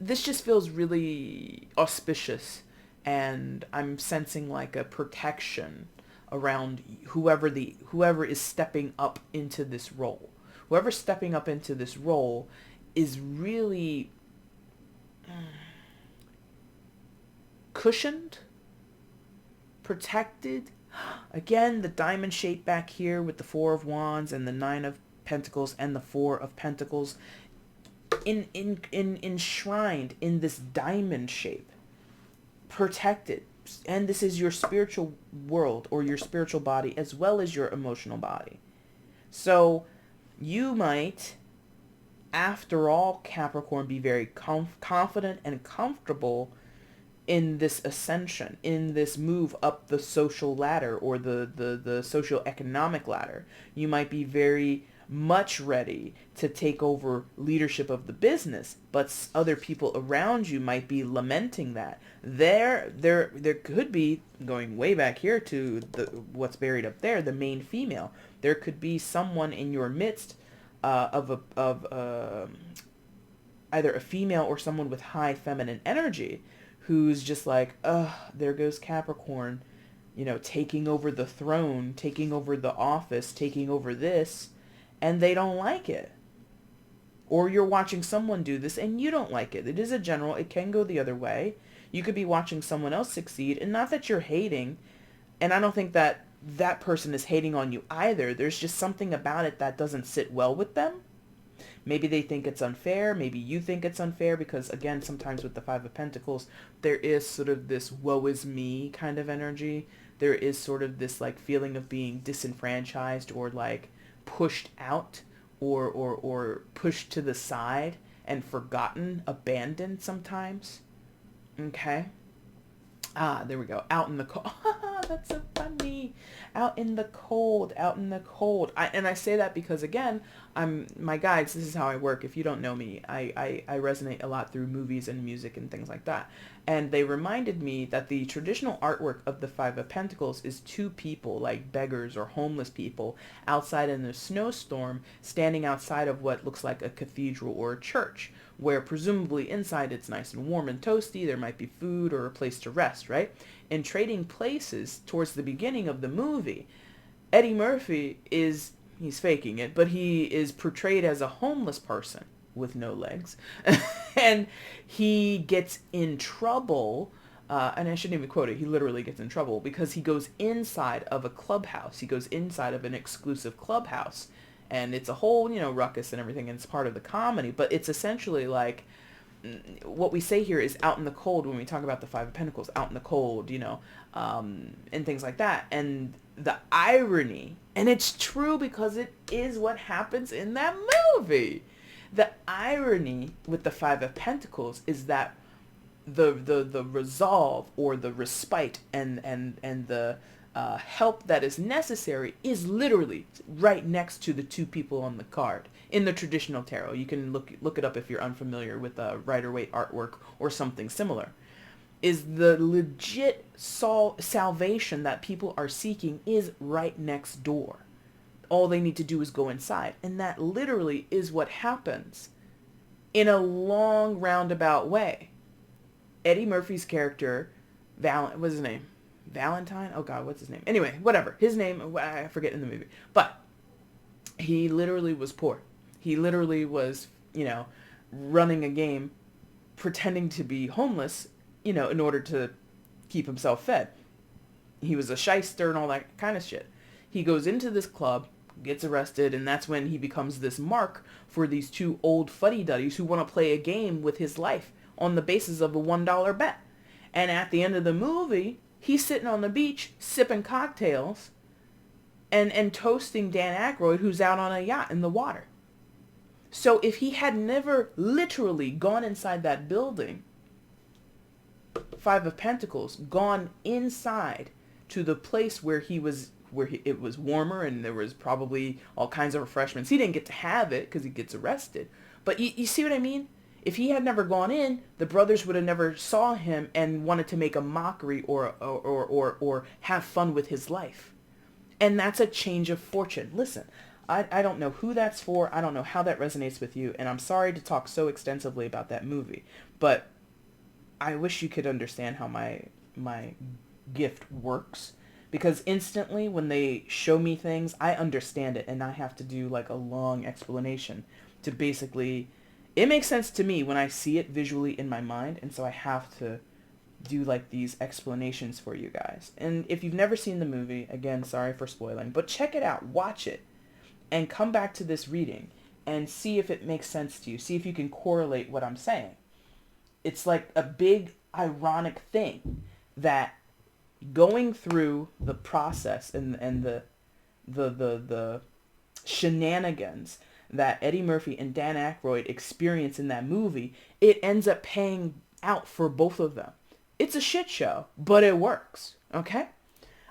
This just feels really auspicious, and I'm sensing like a protection around whoever is stepping up into this role. Whoever's stepping up into this role is really cushioned, protected. Again, the diamond shape back here with the Four of Wands and the Nine of Pentacles and the Four of Pentacles enshrined in this diamond shape, protected. And this is your spiritual world or your spiritual body as well as your emotional body. So you might, after all, Capricorn, be very confident and comfortable in this ascension, in this move up the social ladder or the socio-economic ladder. You might be very much ready to take over leadership of the business, but other people around you might be lamenting that. There could be, going way back here to what's buried up there, the main female. There could be someone in your midst of either a female or someone with high feminine energy who's just like, there goes Capricorn, taking over the throne, taking over the office, taking over this, and they don't like it. Or you're watching someone do this and you don't like it. It is a general, it can go the other way. You could be watching someone else succeed, and not that you're hating, and I don't think that that person is hating on you either. There's just something about it that doesn't sit well with them. Maybe they think it's unfair. Maybe you think it's unfair because, again, sometimes with the Five of Pentacles, there is sort of this woe is me kind of energy. There is sort of this like feeling of being disenfranchised or like pushed out or pushed to the side and forgotten, abandoned sometimes. Okay. There we go. Out in the cold. That's so funny. Out in the cold. And I say that because, again, my guides, this is how I work. If you don't know me, I resonate a lot through movies and music and things like that. And they reminded me that the traditional artwork of the Five of Pentacles is two people, like beggars or homeless people, outside in a snowstorm, standing outside of what looks like a cathedral or a church, where presumably inside it's nice and warm and toasty. There might be food or a place to rest, right? In Trading Places, towards the beginning of the movie, Eddie Murphy he's faking it, but he is portrayed as a homeless person with no legs. And he gets in trouble, and I shouldn't even quote it, he literally gets in trouble because he goes inside of a clubhouse. He goes inside of an exclusive clubhouse. And it's a whole, ruckus and everything, and it's part of the comedy. But it's essentially like, what we say here is out in the cold when we talk about the Five of Pentacles, out in the cold, and things like that. And the irony, and it's true because it is what happens in that movie. The irony with the Five of Pentacles is that the resolve or the respite and the help that is necessary is literally right next to the two people on the card in the traditional tarot. You can look it up if you're unfamiliar with Rider-Waite artwork or something similar. Is the legit salvation that people are seeking is right next door. All they need to do is go inside, and that literally is what happens in a long roundabout way. Eddie Murphy's character, what's his name? Valentine? Oh God, what's his name? Anyway, whatever. His name, I forget in the movie. But he literally was poor. He literally was, running a game, pretending to be homeless, in order to keep himself fed. He was a shyster and all that kind of shit. He goes into this club, gets arrested, and that's when he becomes this mark for these two old fuddy-duddies who want to play a game with his life on the basis of a $1 bet. And at the end of the movie, he's sitting on the beach sipping cocktails and toasting Dan Aykroyd, who's out on a yacht in the water. So if he had never literally gone inside that building, Five of Pentacles, gone inside to the place where it was warmer and there was probably all kinds of refreshments. He didn't get to have it because he gets arrested. But you see what I mean? If he had never gone in, the brothers would have never saw him and wanted to make a mockery or have fun with his life. And that's a change of fortune. Listen, I don't know who that's for. I don't know how that resonates with you. And I'm sorry to talk so extensively about that movie. But I wish you could understand how my gift works. Because instantly when they show me things, I understand it. And I have to do like a long explanation to basically... It makes sense to me when I see it visually in my mind, and so I have to do like these explanations for you guys. And if you've never seen the movie, again, sorry for spoiling, but check it out, watch it, and come back to this reading and see if it makes sense to you. See if you can correlate what I'm saying. It's like a big ironic thing that going through the process and the shenanigans that Eddie Murphy and Dan Aykroyd experience in that movie, it ends up paying out for both of them. It's a shit show, but it works. Okay?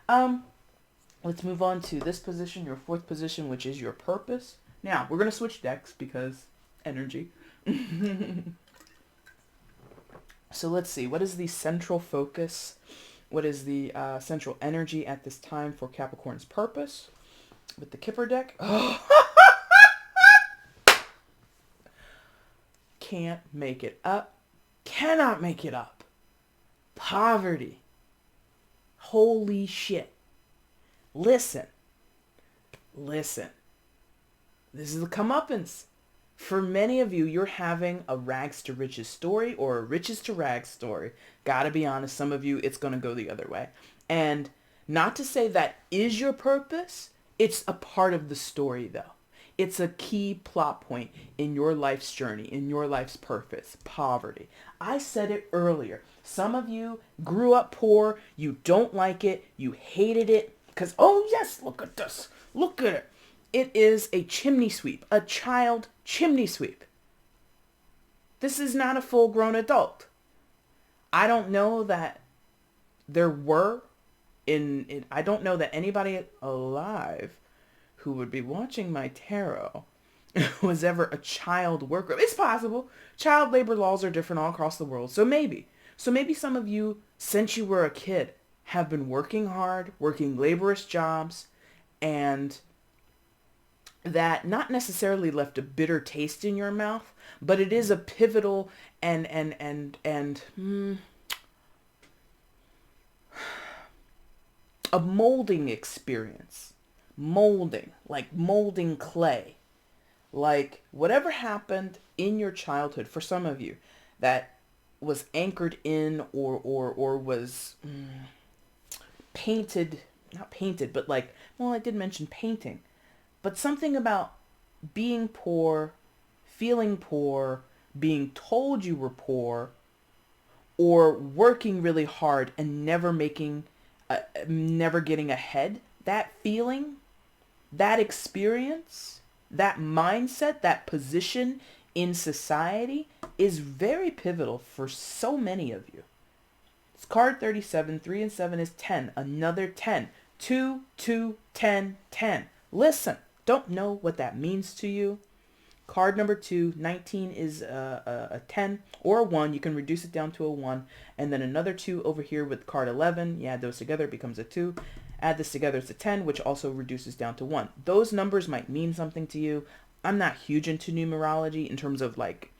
Let's move on to this position, your fourth position, which is your purpose. Now, we're going to switch decks because energy. So let's see. What is the central focus? What is the central energy at this time for Capricorn's purpose? With the Kipper deck. Can't make it up. Cannot make it up. Poverty. Holy shit. Listen. This is the comeuppance. For many of you, you're having a rags to riches story or a riches to rags story. Gotta be honest, some of you, it's gonna go the other way. And not to say that is your purpose, it's a part of the story though. It's a key plot point in your life's journey, in your life's purpose, poverty. I said it earlier. Some of you grew up poor, you don't like it, you hated it, because, oh yes, look at this, look at it. It is a chimney sweep, a child chimney sweep. This is not a full-grown adult. I don't know that there were I don't know that anybody alive who would be watching my tarot was ever a child worker. It's possible. Child labor laws are different all across the world. So maybe some of you, since you were a kid, have been working hard, working laborious jobs, and that not necessarily left a bitter taste in your mouth, but it is a pivotal and a molding experience. Molding, like molding clay. Like whatever happened in your childhood, for some of you, that was anchored in or was painted, not painted, but like, well, I did mention painting. But something about being poor, feeling poor, being told you were poor, or working really hard and never getting ahead, that feeling, that experience, that mindset, that position in society is very pivotal for so many of you. It's card 37, 3 and 7 is 10, another 10, 2, 2, 10, 10. Listen. Don't know what that means to you. Card number 2, 19 is a 10 or a 1. You can reduce it down to a 1. And then another 2 over here with card 11. You add those together, it becomes a 2. Add this together, it's a 10, which also reduces down to 1. Those numbers might mean something to you. I'm not huge into numerology in terms of like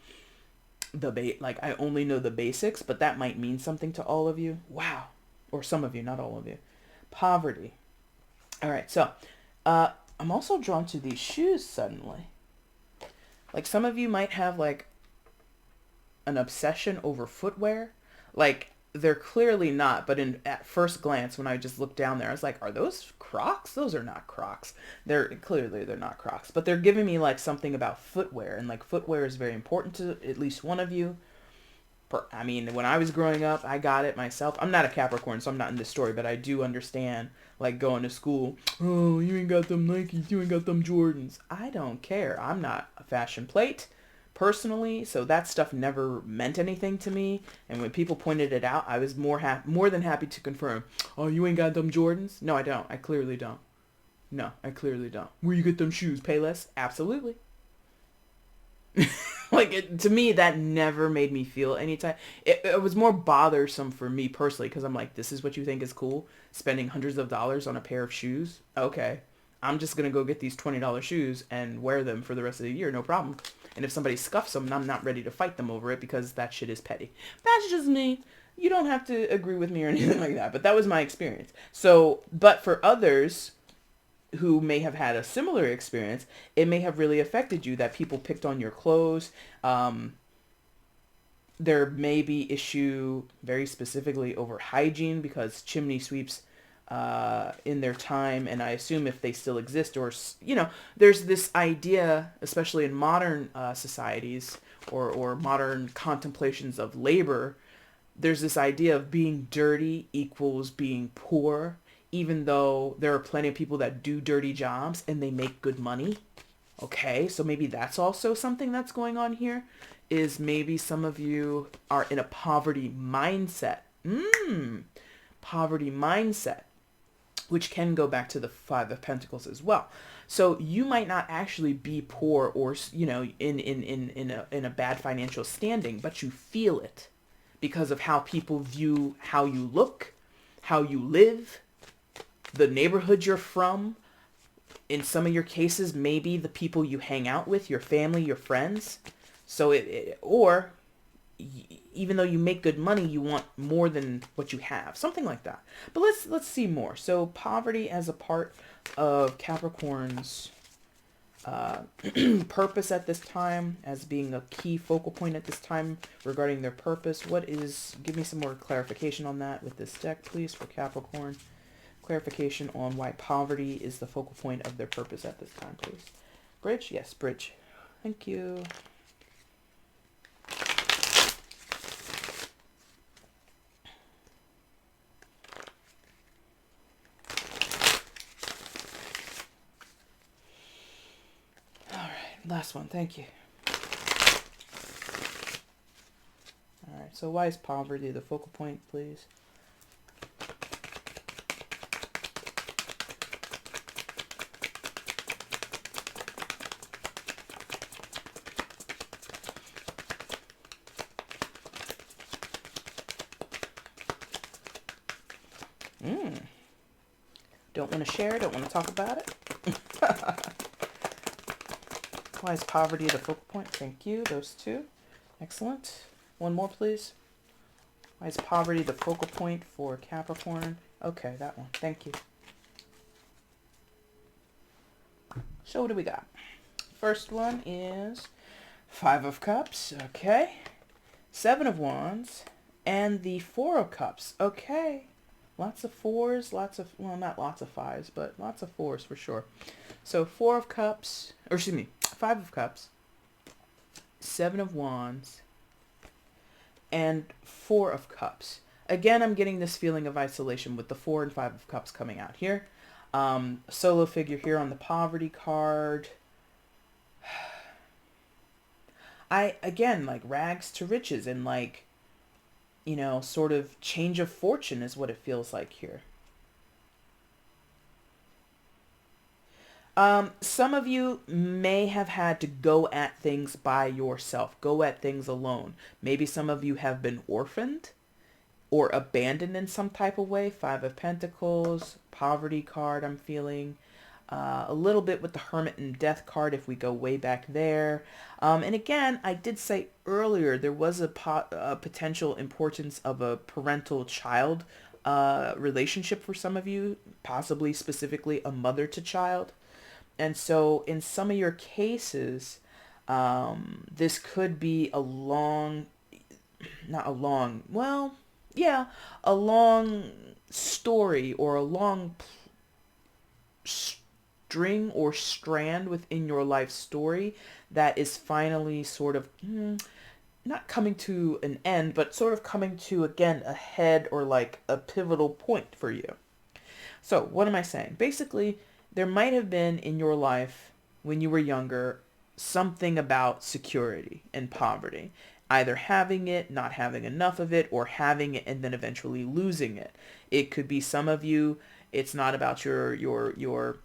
I only know the basics, but that might mean something to all of you. Wow. Or some of you, not all of you. Poverty. All right, so I'm also drawn to these shoes suddenly. Like some of you might have like an obsession over footwear. Like they're clearly not, but at first glance when I just looked down there, I was like, are those Crocs? Those are not Crocs. They're not Crocs, but they're giving me like something about footwear, and like footwear is very important to at least one of you. I mean, when I was growing up, I got it myself. I'm not a Capricorn, so I'm not in this story, but I do understand, like, going to school. Oh, you ain't got them Nikes, you ain't got them Jordans. I don't care. I'm not a fashion plate, personally, so that stuff never meant anything to me. And when people pointed it out, I was more than happy to confirm. Oh, you ain't got them Jordans? No, I don't. I clearly don't. No, I clearly don't. Where you get them shoes? Payless? Absolutely. Like, to me, that never made me feel any type. It was more bothersome for me personally, because I'm like, this is what you think is cool? Spending hundreds of dollars on a pair of shoes? Okay. I'm just going to go get these $20 shoes and wear them for the rest of the year, no problem. And if somebody scuffs them, I'm not ready to fight them over it, because that shit is petty. That's just me. You don't have to agree with me or anything like that, but that was my experience. So, but for others who may have had a similar experience, it may have really affected you that people picked on your clothes, There may be issue very specifically over hygiene because chimney sweeps in their time, and I assume if they still exist, or there's this idea, especially in modern societies or modern contemplations of labor. There's this idea of being dirty equals being poor, even though there are plenty of people that do dirty jobs and they make good money. Okay, so maybe that's also something that's going on here, is maybe some of you are in a poverty mindset. Poverty mindset, which can go back to the Five of Pentacles as well. So you might not actually be poor or, in a bad financial standing, but you feel it because of how people view how you look, how you live, the neighborhood you're from. In some of your cases, maybe the people you hang out with, your family, your friends. So even though you make good money, you want more than what you have, something like that. But let's see more. So poverty as a part of Capricorn's purpose at this time, as being a key focal point at this time regarding their purpose. Give me some more clarification on that with this deck, please, for Capricorn. Clarification on why poverty is the focal point of their purpose at this time, please. Bridge? Yes, bridge. Thank you. Last one, thank you. All right, so why is poverty the focal point, please? Don't want to share, don't want to talk about it. Why is poverty the focal point? Thank you. Those two. Excellent. One more, please. Why is poverty the focal point for Capricorn? Okay, that one. Thank you. So what do we got? First one is Five of Cups. Okay. Seven of Wands. And the Four of Cups. Okay. Lots of fours, well, not lots of fives, but lots of fours for sure. So Four of Cups, or excuse me, Five of Cups, Seven of Wands, and Four of Cups. Again, I'm getting this feeling of isolation with the Four and Five of Cups coming out here. Solo figure here on the poverty card. Again, like rags to riches and like, sort of change of fortune is what it feels like here. Some of you may have had to go at things by yourself, go at things alone. Maybe some of you have been orphaned or abandoned in some type of way. Five of Pentacles, poverty card I'm feeling. A little bit with the Hermit and Death card if we go way back there. And again, I did say earlier there was a potential importance of a parental-child relationship for some of you, possibly specifically a mother to child. And so in some of your cases, this could be a long story or a long string or strand within your life story that is finally sort of not coming to an end, but sort of coming to, again, a head or like a pivotal point for you. So what am I saying? Basically, there might have been in your life when you were younger something about security and poverty, either having it, not having enough of it, or having it and then eventually losing it. It could be some of you, it's not about your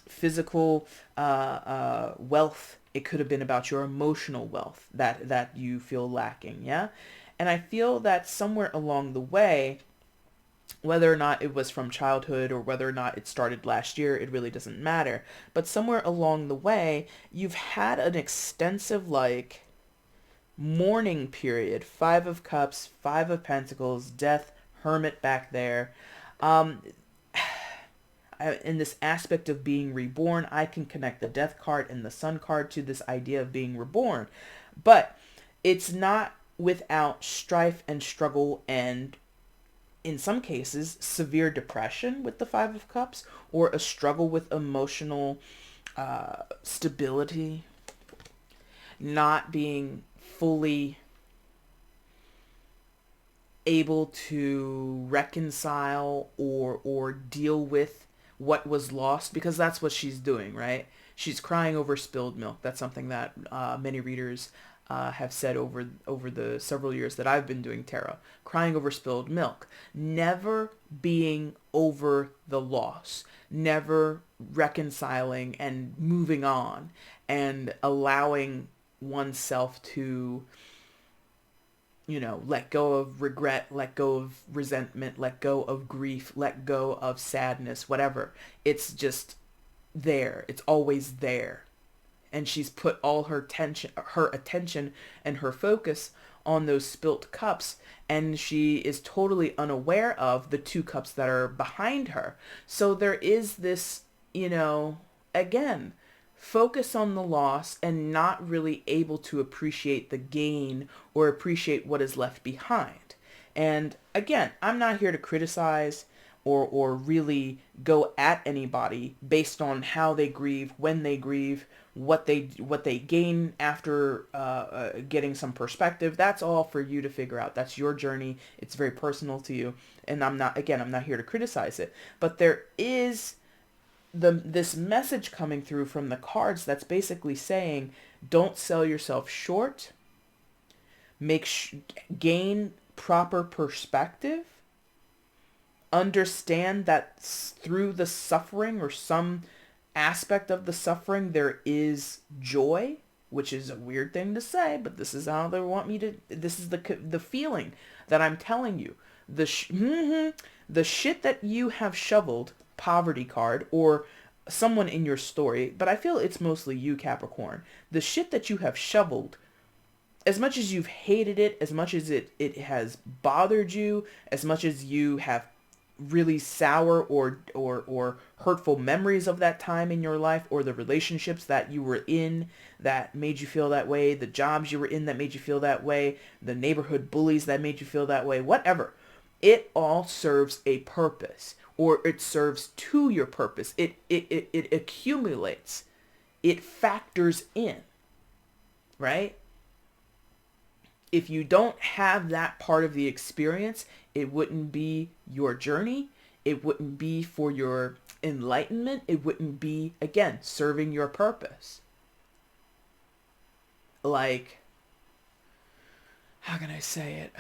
physical wealth. It could have been about your emotional wealth that you feel lacking, yeah? And I feel that somewhere along the way, whether or not it was from childhood or whether or not it started last year, it really doesn't matter. But somewhere along the way, you've had an extensive, like, mourning period. Five of Cups, Five of Pentacles, Death, Hermit back there. In this aspect of being reborn, I can connect the Death card and the Sun card to this idea of being reborn. But it's not without strife and struggle and, in some cases, severe depression with the Five of Cups, or a struggle with emotional stability, not being fully able to reconcile or deal with what was lost, because that's what she's doing, right? She's crying over spilled milk. That's something that many readers have said over the several years that I've been doing tarot. Crying over spilled milk, never being over the loss, never reconciling and moving on, and allowing oneself to, let go of regret, let go of resentment, let go of grief, let go of sadness, whatever. It's just there. It's always there. And she's put all her attention and her focus on those spilt cups, and she is totally unaware of the two cups that are behind her. So there is this, again, focus on the loss and not really able to appreciate the gain or appreciate what is left behind. And again, I'm not here to criticize or really go at anybody based on how they grieve, when they grieve, what they gain after getting some perspective. That's all for you to figure out. That's your journey. It's very personal to you. And I'm not here to criticize it. But there is this message coming through from the cards that's basically saying, don't sell yourself short. Gain proper perspective. Understand that through the suffering or some aspect of the suffering, there is joy, which is a weird thing to say, but this is how they want me to, this is the feeling that I'm telling you. The shit that you have shoveled, poverty card, or someone in your story, but I feel it's mostly you, Capricorn. The shit that you have shoveled, as much as you've hated it, as much as it has bothered you, as much as you have really sour or hurtful memories of that time in your life, or the relationships that you were in that made you feel that way, the jobs you were in that made you feel that way, the neighborhood bullies that made you feel that way, whatever. It all serves a purpose, or it serves to your purpose. It accumulates. It factors in, right? If you don't have that part of the experience, it wouldn't be your journey. It wouldn't be for your enlightenment. It wouldn't be, again, serving your purpose. Like, how can I say it?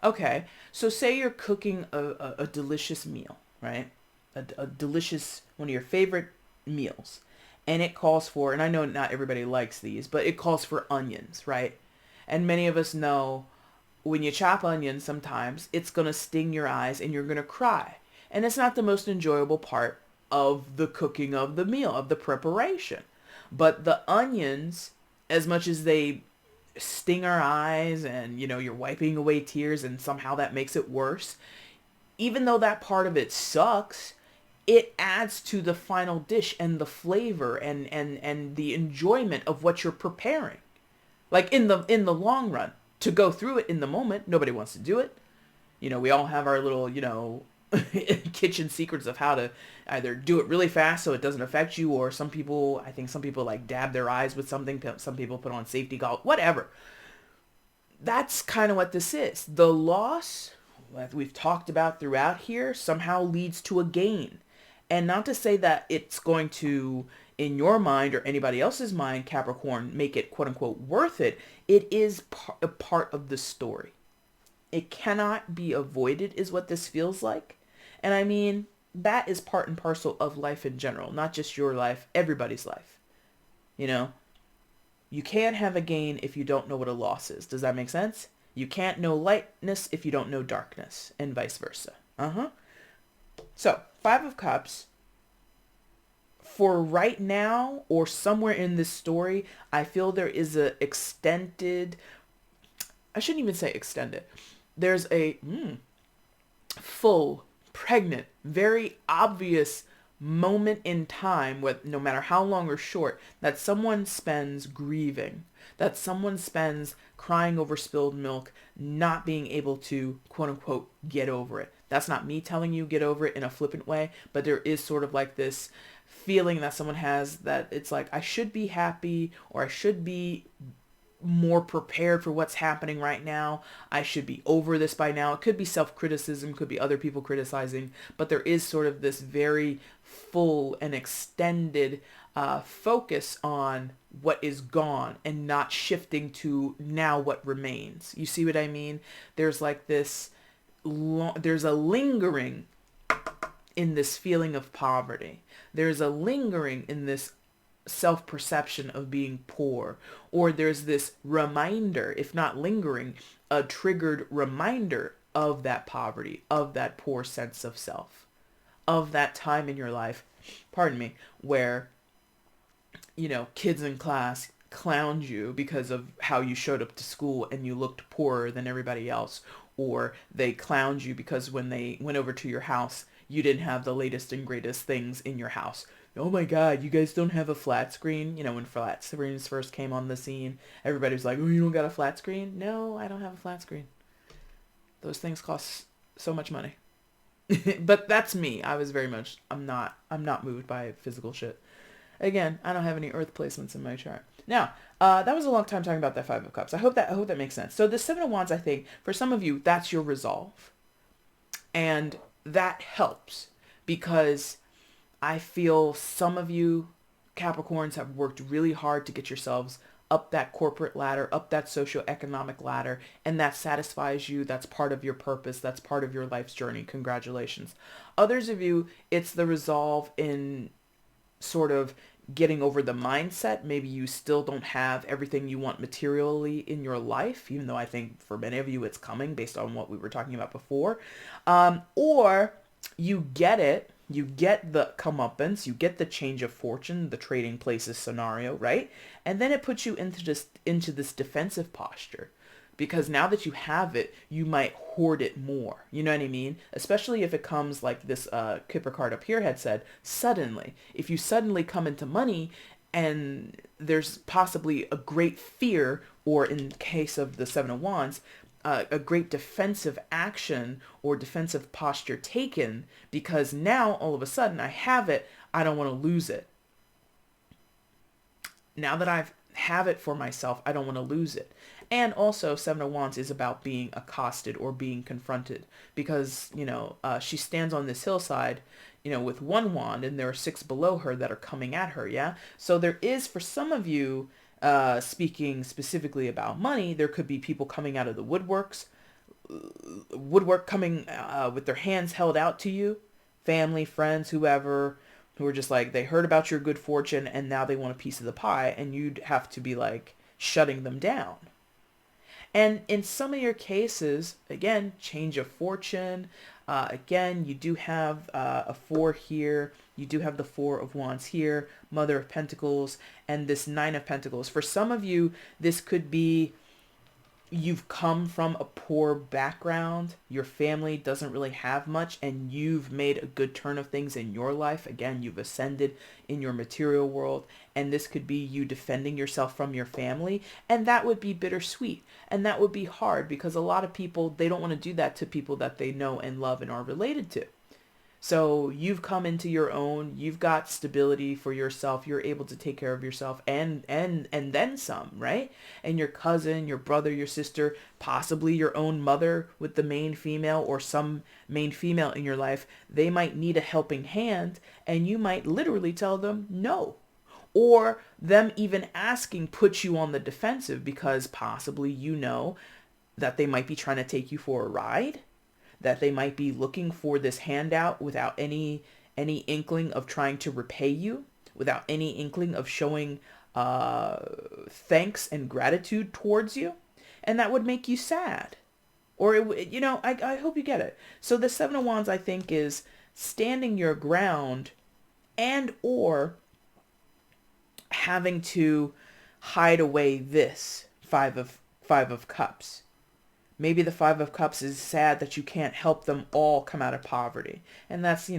Okay, so say you're cooking a delicious meal, right? A delicious, one of your favorite meals. And it calls for, and I know not everybody likes these, but it calls for onions, right? And many of us know when you chop onions, sometimes it's going to sting your eyes and you're going to cry. And it's not the most enjoyable part of the cooking of the meal, of the preparation. But the onions, as much as they sting our eyes and, you're wiping away tears and somehow that makes it worse, even though that part of it sucks, it adds to the final dish and the flavor and the enjoyment of what you're preparing. Like in the long run, to go through it in the moment, nobody wants to do it. We all have our little, kitchen secrets of how to either do it really fast so it doesn't affect you, or I think some people like dab their eyes with something. Some people put on safety goggles, whatever. That's kind of what this is. The loss that we've talked about throughout here somehow leads to a gain. And not to say that it's going to, in your mind or anybody else's mind, Capricorn, make it quote unquote worth it. It is a part of the story. It cannot be avoided is what this feels like. And I mean, that is part and parcel of life in general, not just your life, everybody's life. You can't have a gain if you don't know what a loss is. Does that make sense? You can't know lightness if you don't know darkness, and vice versa. So, Five of Cups, for right now or somewhere in this story, I feel there is a extended, I shouldn't even say extended. There's a full, pregnant, very obvious moment in time, with no matter how long or short, that someone spends grieving, that someone spends crying over spilled milk, not being able to quote unquote get over it. That's not me telling you get over it in a flippant way, but there is sort of like this feeling that someone has, that it's like, I should be happy, or I should be more prepared for what's happening right now. I should be over this by now. It could be self-criticism, could be other people criticizing, but there is sort of this very full and extended focus on what is gone and not shifting to now what remains. You see what I mean? There's like this, there's a lingering in this feeling of poverty. There's a lingering in this self-perception of being poor, or there's this reminder, if not lingering, a triggered reminder of that poverty, of that poor sense of self, of that time in your life, pardon me, where, you know, kids in class clowned you because of how you showed up to school and you looked poorer than everybody else, or they clowned you because when they went over to your house, you didn't have the latest and greatest things in your house. Oh my God, you guys don't have a flat screen? You know, when flat screens first came on the scene, everybody was like, oh, you don't got a flat screen? No, I don't have a flat screen. Those things cost so much money. But that's me. I was very much, I'm not moved by physical shit. Again, I don't have any earth placements in my chart. Now, that was a long time talking about that Five of Cups. I hope that makes sense. So the Seven of Wands, I think, for some of you, that's your resolve. And that helps because I feel some of you Capricorns have worked really hard to get yourselves up that corporate ladder, up that socioeconomic ladder, and that satisfies you. That's part of your purpose. That's part of your life's journey. Congratulations. Others of you, it's the resolve in sort of getting over the mindset. Maybe you still don't have everything you want materially in your life, even though I think for many of you it's coming based on what we were talking about before. Or you get it. You get the comeuppance, you get the change of fortune, the trading places scenario, right? And then it puts you into this defensive posture, because now that you have it, you might hoard it more. You know what I mean? Especially if it comes like this Kipper card up here had said, suddenly. If you suddenly come into money and there's possibly a great fear, or in case of the Seven of Wands, a great defensive action or defensive posture taken, because now all of a sudden I have it, I don't want to lose it. Now that I have it for myself, I don't want to lose it. And also Seven of Wands is about being accosted or being confronted, because, you know, she stands on this hillside, you know, with one wand, and there are 6 below her that are coming at her. Yeah. So there is, for some of you, speaking specifically about money, there could be people coming out of the woodwork coming with their hands held out to you, family, friends, whoever, who are just like, they heard about your good fortune and now they want a piece of the pie, and you'd have to be like shutting them down. And in some of your cases, again, change of fortune. Again, you do have a 4 here. You do have the 4 of Wands here, Mother of Pentacles, and this 9 of Pentacles. For some of you, this could be you've come from a poor background. Your family doesn't really have much, and you've made a good turn of things in your life. Again, you've ascended in your material world, and this could be you defending yourself from your family, and that would be bittersweet, and that would be hard, because a lot of people, they don't want to do that to people that they know and love and are related to. So you've come into your own, you've got stability for yourself, you're able to take care of yourself and then some, right? And your cousin, your brother, your sister, possibly your own mother with the main female or some main female in your life, they might need a helping hand, and you might literally tell them no. Or them even asking puts you on the defensive, because possibly you know that they might be trying to take you for a ride, that they might be looking for this handout without any inkling of trying to repay you, without any inkling of showing thanks and gratitude towards you. And that would make you sad. Or, you know, I hope you get it. So the 7 of Wands, I think, is standing your ground, and or having to hide away this five of Cups. Maybe the Five of Cups is sad that you can't help them all come out of poverty. And that's,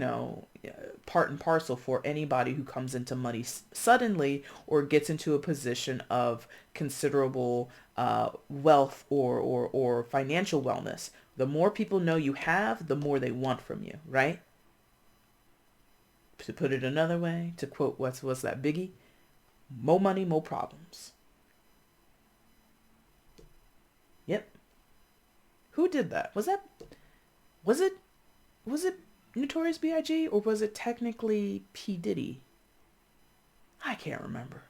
part and parcel for anybody who comes into money suddenly or gets into a position of considerable wealth or financial wellness. The more people know you have, the more they want from you, right? To put it another way, to quote what's that Biggie? More money, more problems. Yep. Who did that? Was it Notorious B.I.G. or was it technically P. Diddy? I can't remember.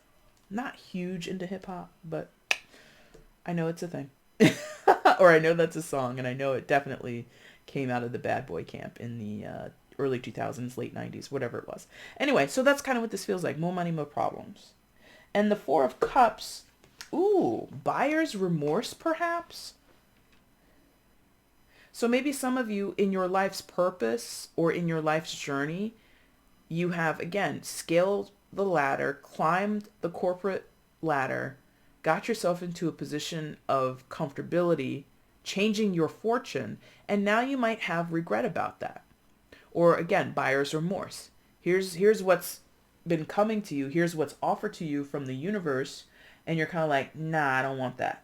Not huge into hip hop, but I know it's a thing. Or I know that's a song, and I know it definitely came out of the bad boy camp in the early 2000s, late 90s, whatever it was. Anyway, so that's kind of what this feels like. More money, more problems. And the Four of Cups, ooh, buyer's remorse perhaps? So maybe some of you in your life's purpose or in your life's journey, you have, again, scaled the ladder, climbed the corporate ladder, got yourself into a position of comfortability, changing your fortune, and now you might have regret about that. Or again, buyer's remorse. Here's what's been coming to you. Here's what's offered to you from the universe, and you're kind of like, nah, I don't want that.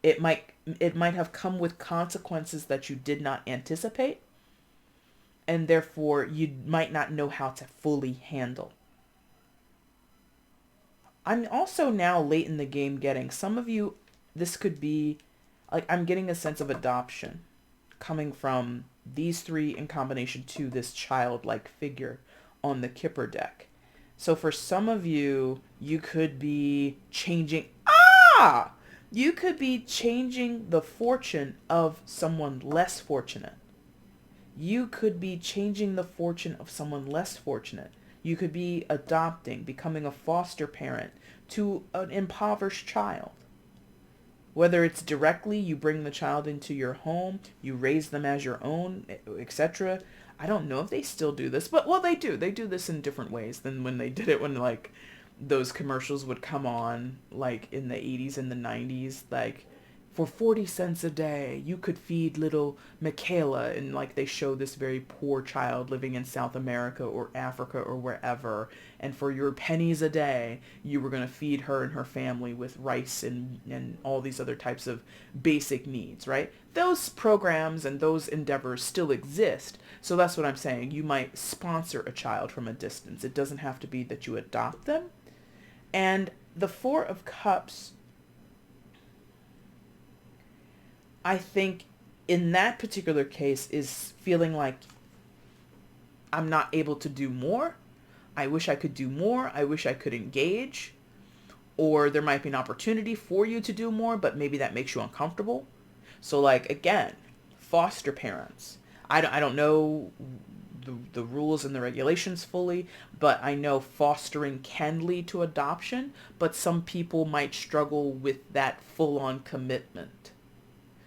It might have come with consequences that you did not anticipate, and therefore you might not know how to fully handle. I'm also now late in the game getting some of you, this could be like, I'm getting a sense of adoption coming from these three in combination to this childlike figure on the Kipper deck. So for some of you, you could be changing, you could be changing the fortune of someone less fortunate. You could be changing the fortune of someone less fortunate. You could be adopting, becoming a foster parent to an impoverished child. Whether it's directly, you bring the child into your home, you raise them as your own, etc. I don't know if they still do this, but well, they do. They do this in different ways than when they did it when like those commercials would come on like in the 80s and the 90s, like for 40 cents a day you could feed little Michaela, and like they show this very poor child living in South America or Africa or wherever, and for your pennies a day you were going to feed her and her family with rice and all these other types of basic needs, right? Those programs and those endeavors still exist. So that's what I'm saying. You might sponsor a child from a distance. It doesn't have to be that you adopt them. And the Four of Cups, I think in that particular case, is feeling like I'm not able to do more. I wish I could do more. I wish I could engage. Or there might be an opportunity for you to do more, but maybe that makes you uncomfortable. So like, again, foster parents. I don't know the rules and the regulations fully, but I know fostering can lead to adoption, but some people might struggle with that full-on commitment.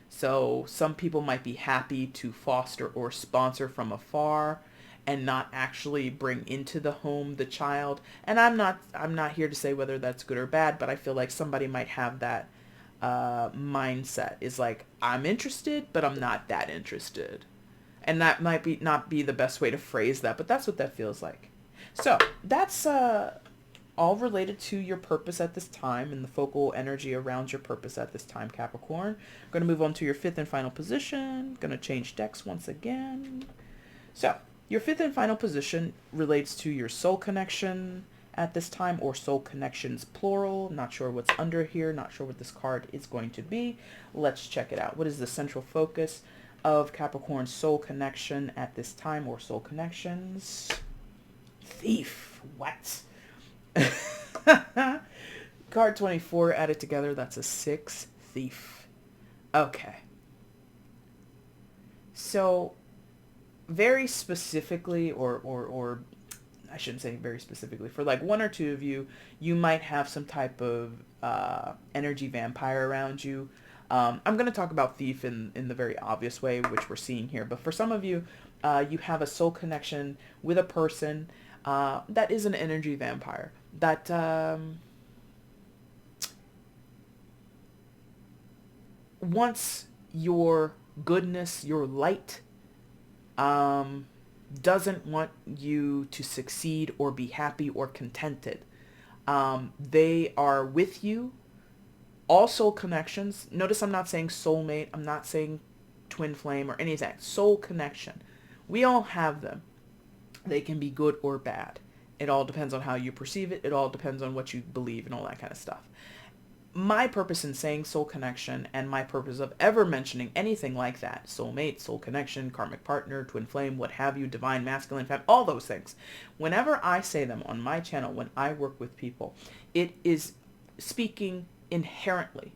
So some people might be happy to foster or sponsor from afar and not actually bring into the home the child. And I'm not here to say whether that's good or bad, but I feel like somebody might have that mindset, is like, I'm interested, but I'm not that interested. And that might not be the best way to phrase that, but that's what that feels like. So that's all related to your purpose at this time and the focal energy around your purpose at this time, Capricorn. I'm going to move on to your fifth and final position. Going to change decks once again. So your fifth and final position relates to your soul connection at this time, or soul connections plural. Not sure what's under here. Not sure what this card is going to be. Let's check it out. What is the central focus of Capricorn's soul connection at this time, or soul connections? Thief. What? Card 24 added together, that's a 6. Thief. Okay. So very specifically, or I shouldn't say very specifically, for like one or two of you, you might have some type of energy vampire around you. I'm going to talk about thief in the very obvious way, which we're seeing here. But for some of you, you have a soul connection with a person that is an energy vampire. That wants your goodness, your light, doesn't want you to succeed or be happy or contented. They are with you. All soul connections. Notice I'm not saying soulmate. I'm not saying twin flame or any of that. Soul connection. We all have them. They can be good or bad. It all depends on how you perceive it. It all depends on what you believe and all that kind of stuff. My purpose in saying soul connection, and my purpose of ever mentioning anything like that, soulmate, soul connection, karmic partner, twin flame, what have you, divine masculine, all those things, whenever I say them on my channel, when I work with people, it is speaking inherently,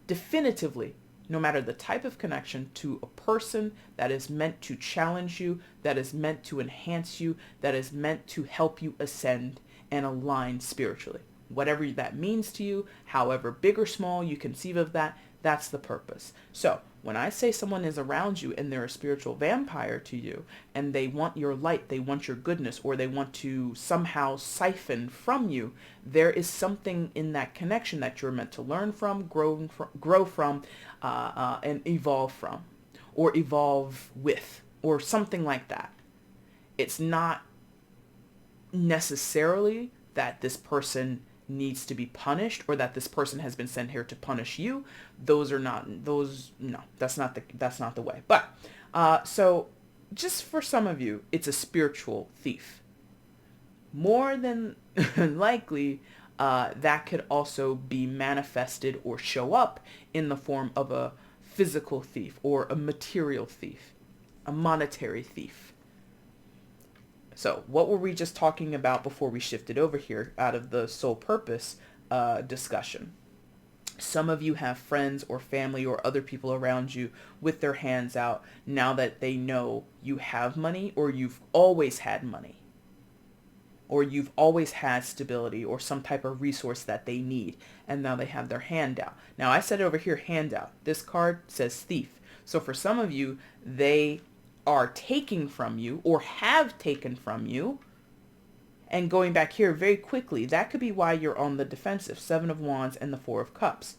definitively, no matter the type of connection, to a person that is meant to challenge you, that is meant to enhance you, that is meant to help you ascend and align spiritually. Whatever that means to you, however big or small you conceive of that, that's the purpose. So when I say someone is around you and they're a spiritual vampire to you, and they want your light, they want your goodness, or they want to somehow siphon from you, there is something in that connection that you're meant to learn from, grow from, and evolve from, or evolve with, or something like that. It's not necessarily that this person needs to be punished, or that this person has been sent here to punish you. No, that's not the way. But so just for some of you, it's a spiritual thief. More than likely, that could also be manifested or show up in the form of a physical thief, or a material thief, a monetary thief. So what were we just talking about before we shifted over here out of the soul purpose discussion? Some of you have friends or family or other people around you with their hands out now that they know you have money, or you've always had money, or you've always had stability or some type of resource that they need, and now they have their hand out. Now I said over here, handout. This card says thief. So for some of you, they are taking from you or have taken from you. And going back here very quickly, that could be why you're on the defensive. 7 of Wands and the 4 of Cups.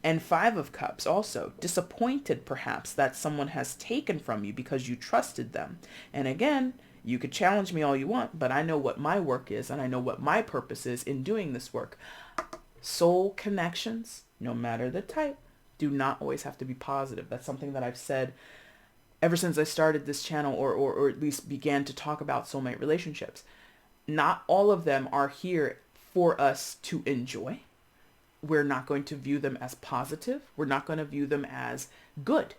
And 5 of Cups also. Disappointed perhaps that someone has taken from you because you trusted them. And again, you could challenge me all you want, but I know what my work is, and I know what my purpose is in doing this work. Soul connections, no matter the type, do not always have to be positive. That's something that I've said ever since I started this channel, or at least began to talk about soulmate relationships. Not all of them are here for us to enjoy. We're not going to view them as positive. We're not going to view them as good.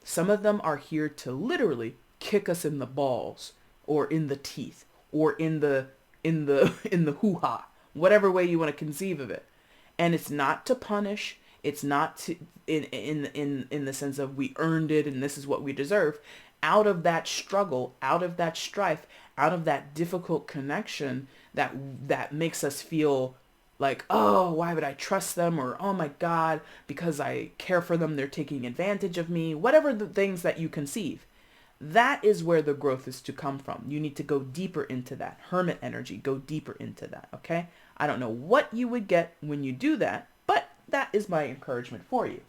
Some of them are here to literally kick us in the balls, or in the teeth, or in the hoo-ha, whatever way you want to conceive of it. And it's not to punish. It's not to, in the sense of we earned it and this is what we deserve. Out of that struggle, out of that strife, out of that difficult connection that makes us feel like, oh, why would I trust them? Or, oh my God, because I care for them, they're taking advantage of me. Whatever the things that you conceive. That is where the growth is to come from. You need to go deeper into that. Hermit energy, go deeper into that, okay? I don't know what you would get when you do that, but that is my encouragement for you.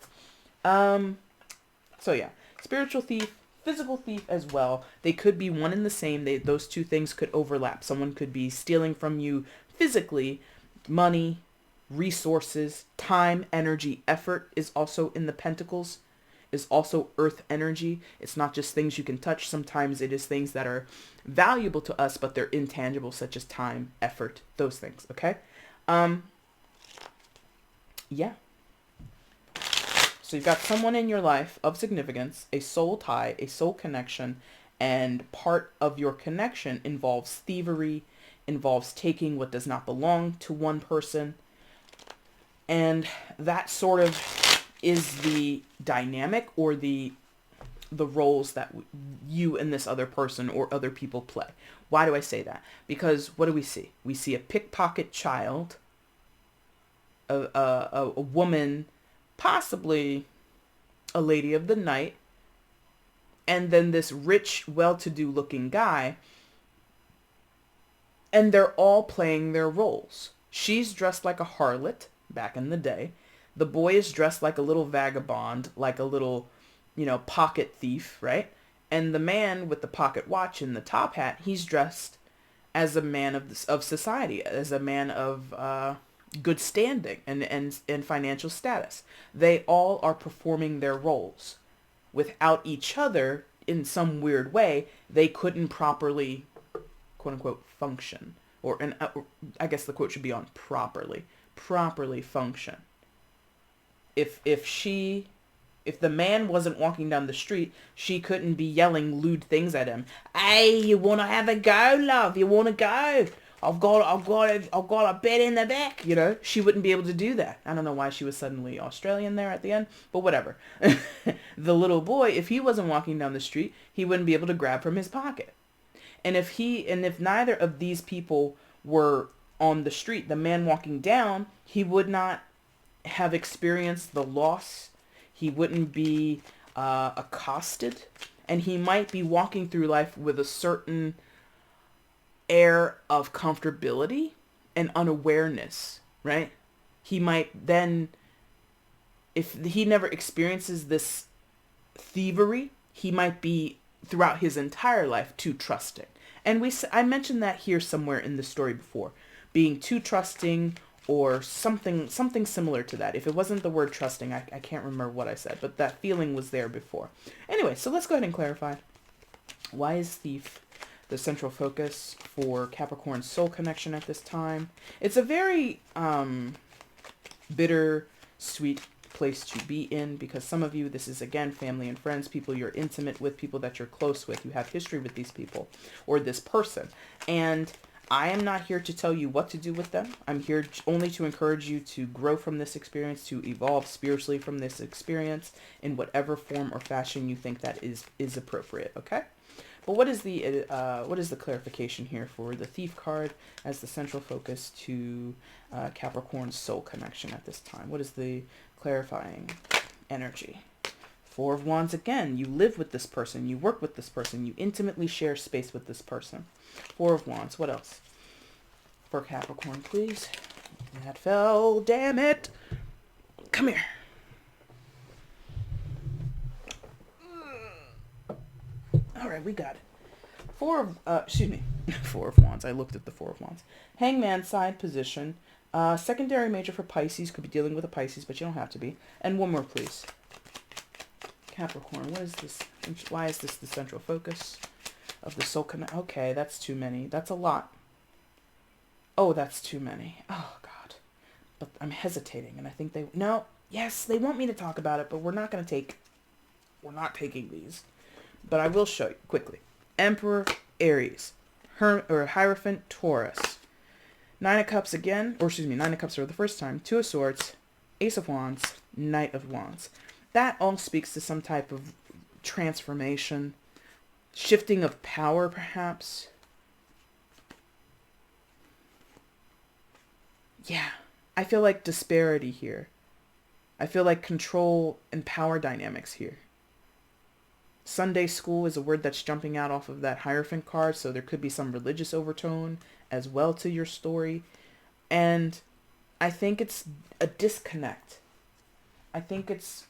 So yeah, spiritual thief, physical thief as well. They could be one and the same. Those two things could overlap. Someone could be stealing from you physically. Money, resources, time, energy, effort is also in the pentacles, is also earth energy. It's not just things you can touch. Sometimes it is things that are valuable to us, but they're intangible, such as time, effort, those things, okay? Yeah. So you've got someone in your life of significance, a soul tie, a soul connection, and part of your connection involves thievery, involves taking what does not belong to one person. And that sort of is the dynamic, or the roles that you and this other person or other people play. Why do I say that? Because what do we see? We see a pickpocket child, a woman, possibly a lady of the night, and then this rich, well-to-do looking guy, and they're all playing their roles. She's dressed like a harlot back in the day. The boy is dressed like a little vagabond, like a little, pocket thief, right? And the man with the pocket watch and the top hat, he's dressed as a man of society, as a man of good standing and financial status. They all are performing their roles. Without each other, in some weird way, they couldn't properly, quote unquote, function. I guess the quote should be on properly function. If the man wasn't walking down the street, she couldn't be yelling lewd things at him. Hey, you wanna have a go, love? You wanna go? I've got a bed in the back. She wouldn't be able to do that. I don't know why she was suddenly Australian there at the end, but whatever. The little boy, if he wasn't walking down the street, he wouldn't be able to grab from his pocket. And if neither of these people were on the street, the man walking down, he would not have experienced the loss. He wouldn't be accosted, and he might be walking through life with a certain air of comfortability and unawareness, right? He might then, if he never experiences this thievery, he might be throughout his entire life too trusting. And I mentioned that here somewhere in the story before, being too trusting or something similar to that. If it wasn't the word trusting, I can't remember what I said, but that feeling was there before. Anyway, so let's go ahead and clarify. Why is thief the central focus for Capricorn's soul connection at this time? It's a very bitter, sweet place to be in, because some of you, this is again family and friends, people you're intimate with, people that you're close with, you have history with these people or this person, and I am not here to tell you what to do with them. I'm here only to encourage you to grow from this experience, to evolve spiritually from this experience in whatever form or fashion you think that is appropriate. Okay. But what is the clarification here for the Thief card as the central focus to Capricorn's soul connection at this time? What is the clarifying energy? Four of Wands again. You live with this person. You work with this person. You intimately share space with this person. Four of Wands. What else? For Capricorn, please. That fell. Damn it. Come here. All right, we got it. Four of Wands. I looked at the Four of Wands. Hangman side position. Secondary major for Pisces. Could be dealing with a Pisces, but you don't have to be. And one more, please. Capricorn, what is this? Why is this the central focus of the soul connect? Okay, that's too many. That's a lot. Oh, that's too many. Oh, God. But I'm hesitating, and I think yes, they want me to talk about it, but we're not taking these. But I will show you quickly. Emperor, Aries. Hierophant, Taurus. Nine of Cups again, Nine of Cups for the first time. Two of Swords, Ace of Wands, Knight of Wands. That all speaks to some type of transformation, shifting of power, perhaps. Yeah, I feel like disparity here. I feel like control and power dynamics here. Sunday school is a word that's jumping out off of that Hierophant card, so there could be some religious overtone as well to your story. And I think it's a disconnect. I think it's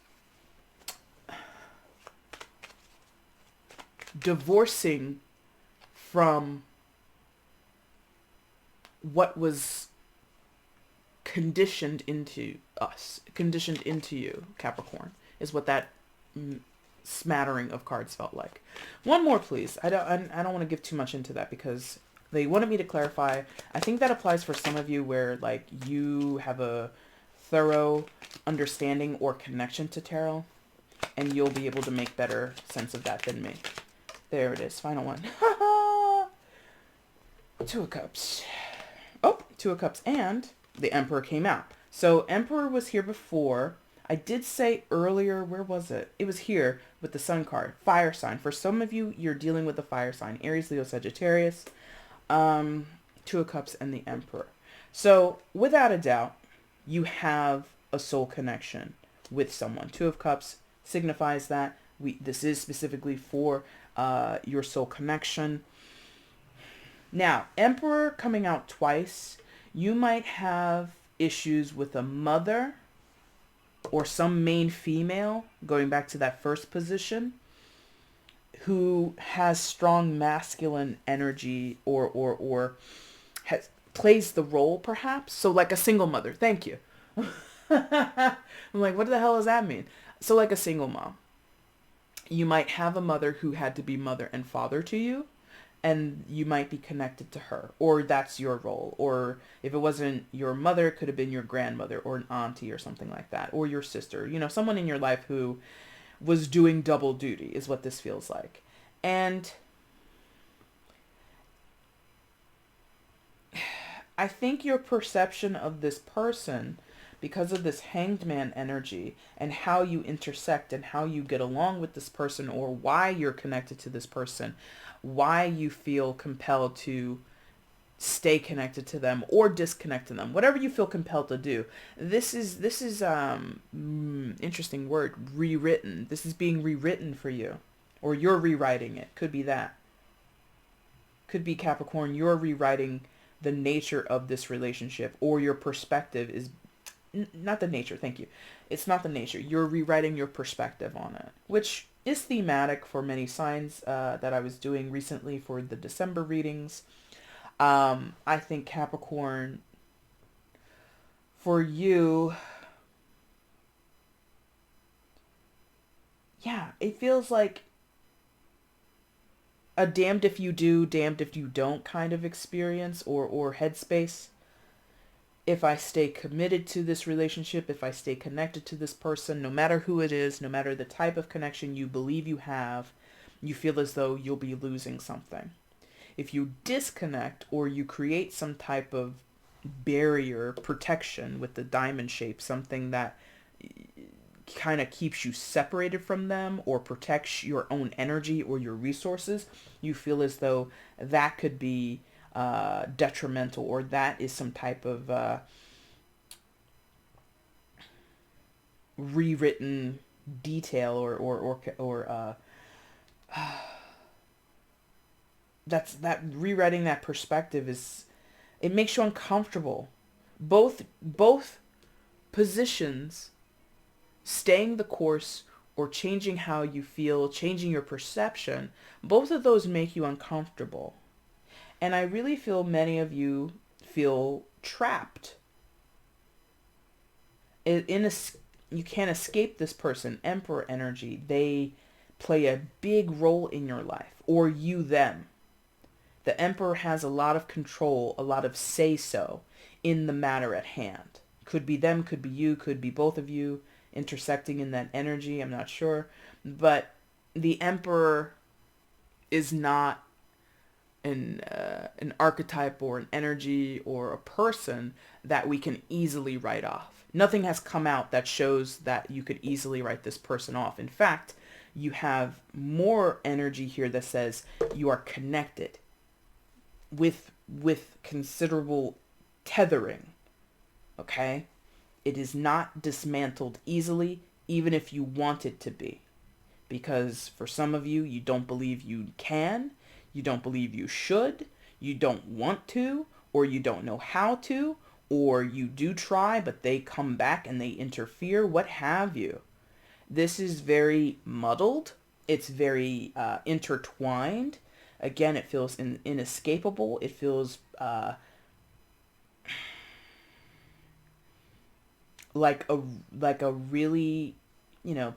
divorcing from what was conditioned into you, Capricorn, is what that smattering of cards felt like. One more, please. I don't want to give too much into that because they wanted me to clarify. I think that applies for some of you where like you have a thorough understanding or connection to tarot, and you'll be able to make better sense of that than me. There it is. Final one. Two of Cups. Oh, Two of Cups and the Emperor came out. So Emperor was here before. I did say earlier, where was it? It was here with the Sun card. Fire sign. For some of you, you're dealing with a fire sign. Aries, Leo, Sagittarius. Two of Cups and the Emperor. So without a doubt, you have a soul connection with someone. Two of Cups signifies that. This is specifically for your soul connection. Now, Emperor coming out twice, you might have issues with a mother or some main female, going back to that first position, who has strong masculine energy or has plays the role perhaps. So like a single mother. Thank you. I'm like, what the hell does that mean? So like a single mom. You might have a mother who had to be mother and father to you, and you might be connected to her, or that's your role. Or if it wasn't your mother, it could have been your grandmother or an auntie or something like that, or your sister, someone in your life who was doing double duty is what this feels like. And I think your perception of this person, because of this hanged man energy and how you intersect and how you get along with this person, or why you're connected to this person, why you feel compelled to stay connected to them or disconnect to them, whatever you feel compelled to do. This is interesting word, rewritten. This is being rewritten for you, or you're rewriting it. Could be that. Could be Capricorn. You're rewriting the nature of this relationship, or your perspective is not the nature. Thank you. It's not the nature. You're rewriting your perspective on it, which is thematic for many signs that I was doing recently for the December readings. I think Capricorn, for you, yeah, it feels like a damned if you do, damned if you don't kind of experience or headspace. If I stay committed to this relationship, if I stay connected to this person, no matter who it is, no matter the type of connection you believe you have, you feel as though you'll be losing something. If you disconnect or you create some type of barrier protection with the diamond shape, something that kind of keeps you separated from them or protects your own energy or your resources, you feel as though that could be detrimental, or that is some type of rewritten detail or that's that rewriting that perspective it makes you uncomfortable. Both positions, staying the course or changing how you feel, changing your perception, both of those make you uncomfortable. And I really feel many of you feel trapped. You can't escape this person, Emperor energy. They play a big role in your life, or you them. The Emperor has a lot of control, a lot of say-so in the matter at hand. Could be them, could be you, could be both of you intersecting in that energy. I'm not sure. But the Emperor is not an archetype or an energy or a person that we can easily write off. Nothing has come out that shows that you could easily write this person off. In fact, you have more energy here that says you are connected with considerable tethering. Okay? It is not dismantled easily, even if you want it to be. Because for some of you, you don't believe you can, you don't believe you should, you don't want to, or you don't know how to, or you do try, but they come back and they interfere, what have you. This is very muddled. It's very intertwined. Again, it feels inescapable. It feels like a really,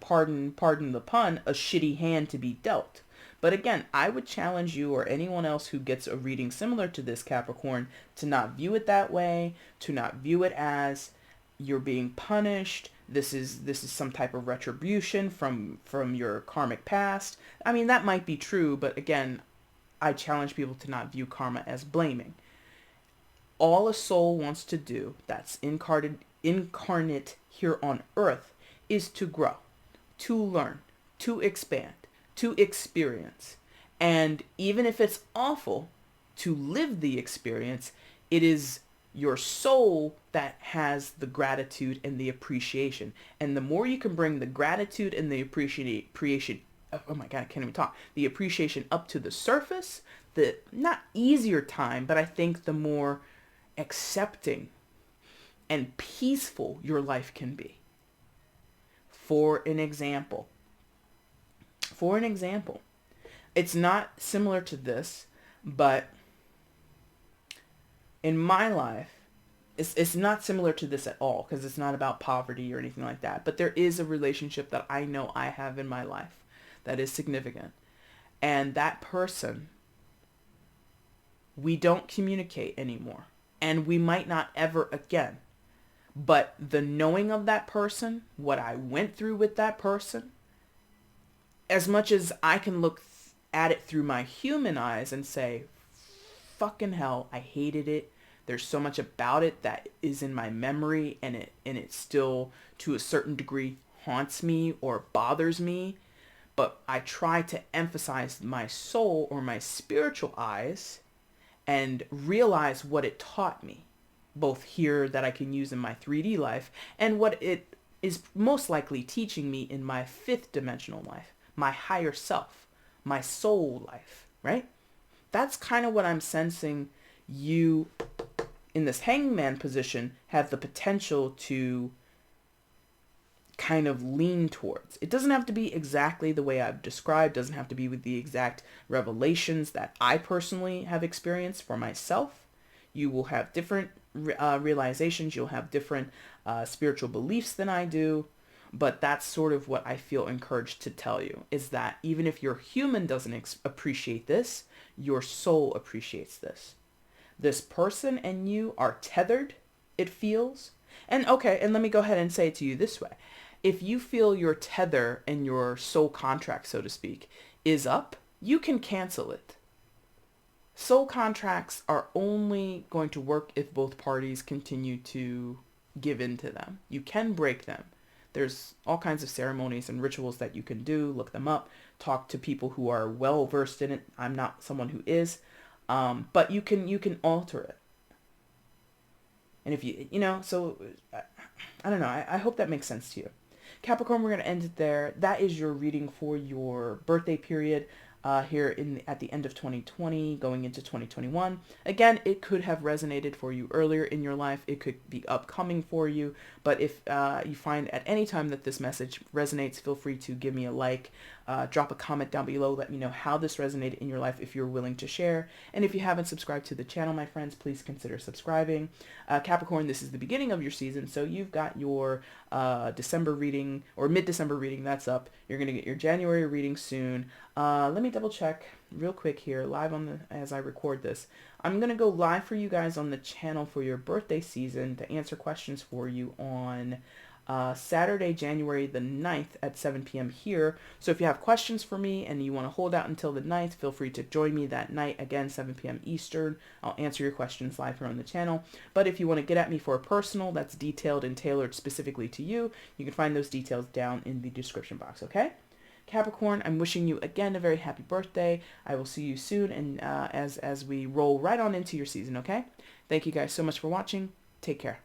pardon the pun, a shitty hand to be dealt. But again, I would challenge you or anyone else who gets a reading similar to this, Capricorn, to not view it that way, to not view it as you're being punished. This is some type of retribution from your karmic past. I mean, that might be true, but again, I challenge people to not view karma as blaming. All a soul wants to do that's incarnate here on earth is to grow, to learn, to expand, to experience. And even if it's awful to live the experience, it is your soul that has the gratitude and the appreciation. And the more you can bring the gratitude and the appreciation, oh my God, I can't even talk, the appreciation up to the surface, the not easier time, but I think the more accepting and peaceful your life can be. For an example, it's not similar to this, but in my life, it's not similar to this at all, because it's not about poverty or anything like that. But there is a relationship that I know I have in my life that is significant. And that person, we don't communicate anymore. And we might not ever again. But the knowing of that person, what I went through with that person, as much as I can look at it through my human eyes and say, fucking hell, I hated it. There's so much about it that is in my memory, and it still, to a certain degree, haunts me or bothers me. But I try to emphasize my soul or my spiritual eyes and realize what it taught me, both here that I can use in my 3D life and what it is most likely teaching me in my 5th dimensional life, my higher self, my soul life, right? That's kind of what I'm sensing you in this hangman position have the potential to kind of lean towards. It doesn't have to be exactly the way I've described, doesn't have to be with the exact revelations that I personally have experienced for myself. You will have different realizations, you'll have different spiritual beliefs than I do, but that's sort of what I feel encouraged to tell you, is that even if your human doesn't appreciate this, your soul appreciates this. This person and you are tethered, it feels. And okay, and let me go ahead and say it to you this way. If you feel your tether and your soul contract, so to speak, is up, you can cancel it. Soul contracts are only going to work if both parties continue to give in to them. You can break them. There's all kinds of ceremonies and rituals that you can do. Look them up. Talk to people who are well versed in it. I'm not someone who is. But you can alter it. And if so I don't know. I hope that makes sense to you. Capricorn, we're going to end it there. That is your reading for your birthday period here at the end of 2020, going into 2021. Again, it could have resonated for you earlier in your life. It could be upcoming for you. But if you find at any time that this message resonates, feel free to give me a like, drop a comment down below. Let me know how this resonated in your life if you're willing to share. And if you haven't subscribed to the channel, my friends, please consider subscribing. Capricorn, this is the beginning of your season, so you've got your December reading, or mid-December reading, that's up. You're going to get your January reading soon. Let me double check real quick here, live as I record this. I'm going to go live for you guys on the channel for your birthday season to answer questions for you on Saturday, January the 9th at 7 p.m. here. So if you have questions for me and you want to hold out until the 9th, feel free to join me that night, again, 7 p.m. Eastern. I'll answer your questions live here on the channel. But if you want to get at me for a personal that's detailed and tailored specifically to you, you can find those details down in the description box, okay? Capricorn, I'm wishing you again a very happy birthday. I will see you soon, and as we roll right on into your season, okay? Thank you guys so much for watching. Take care.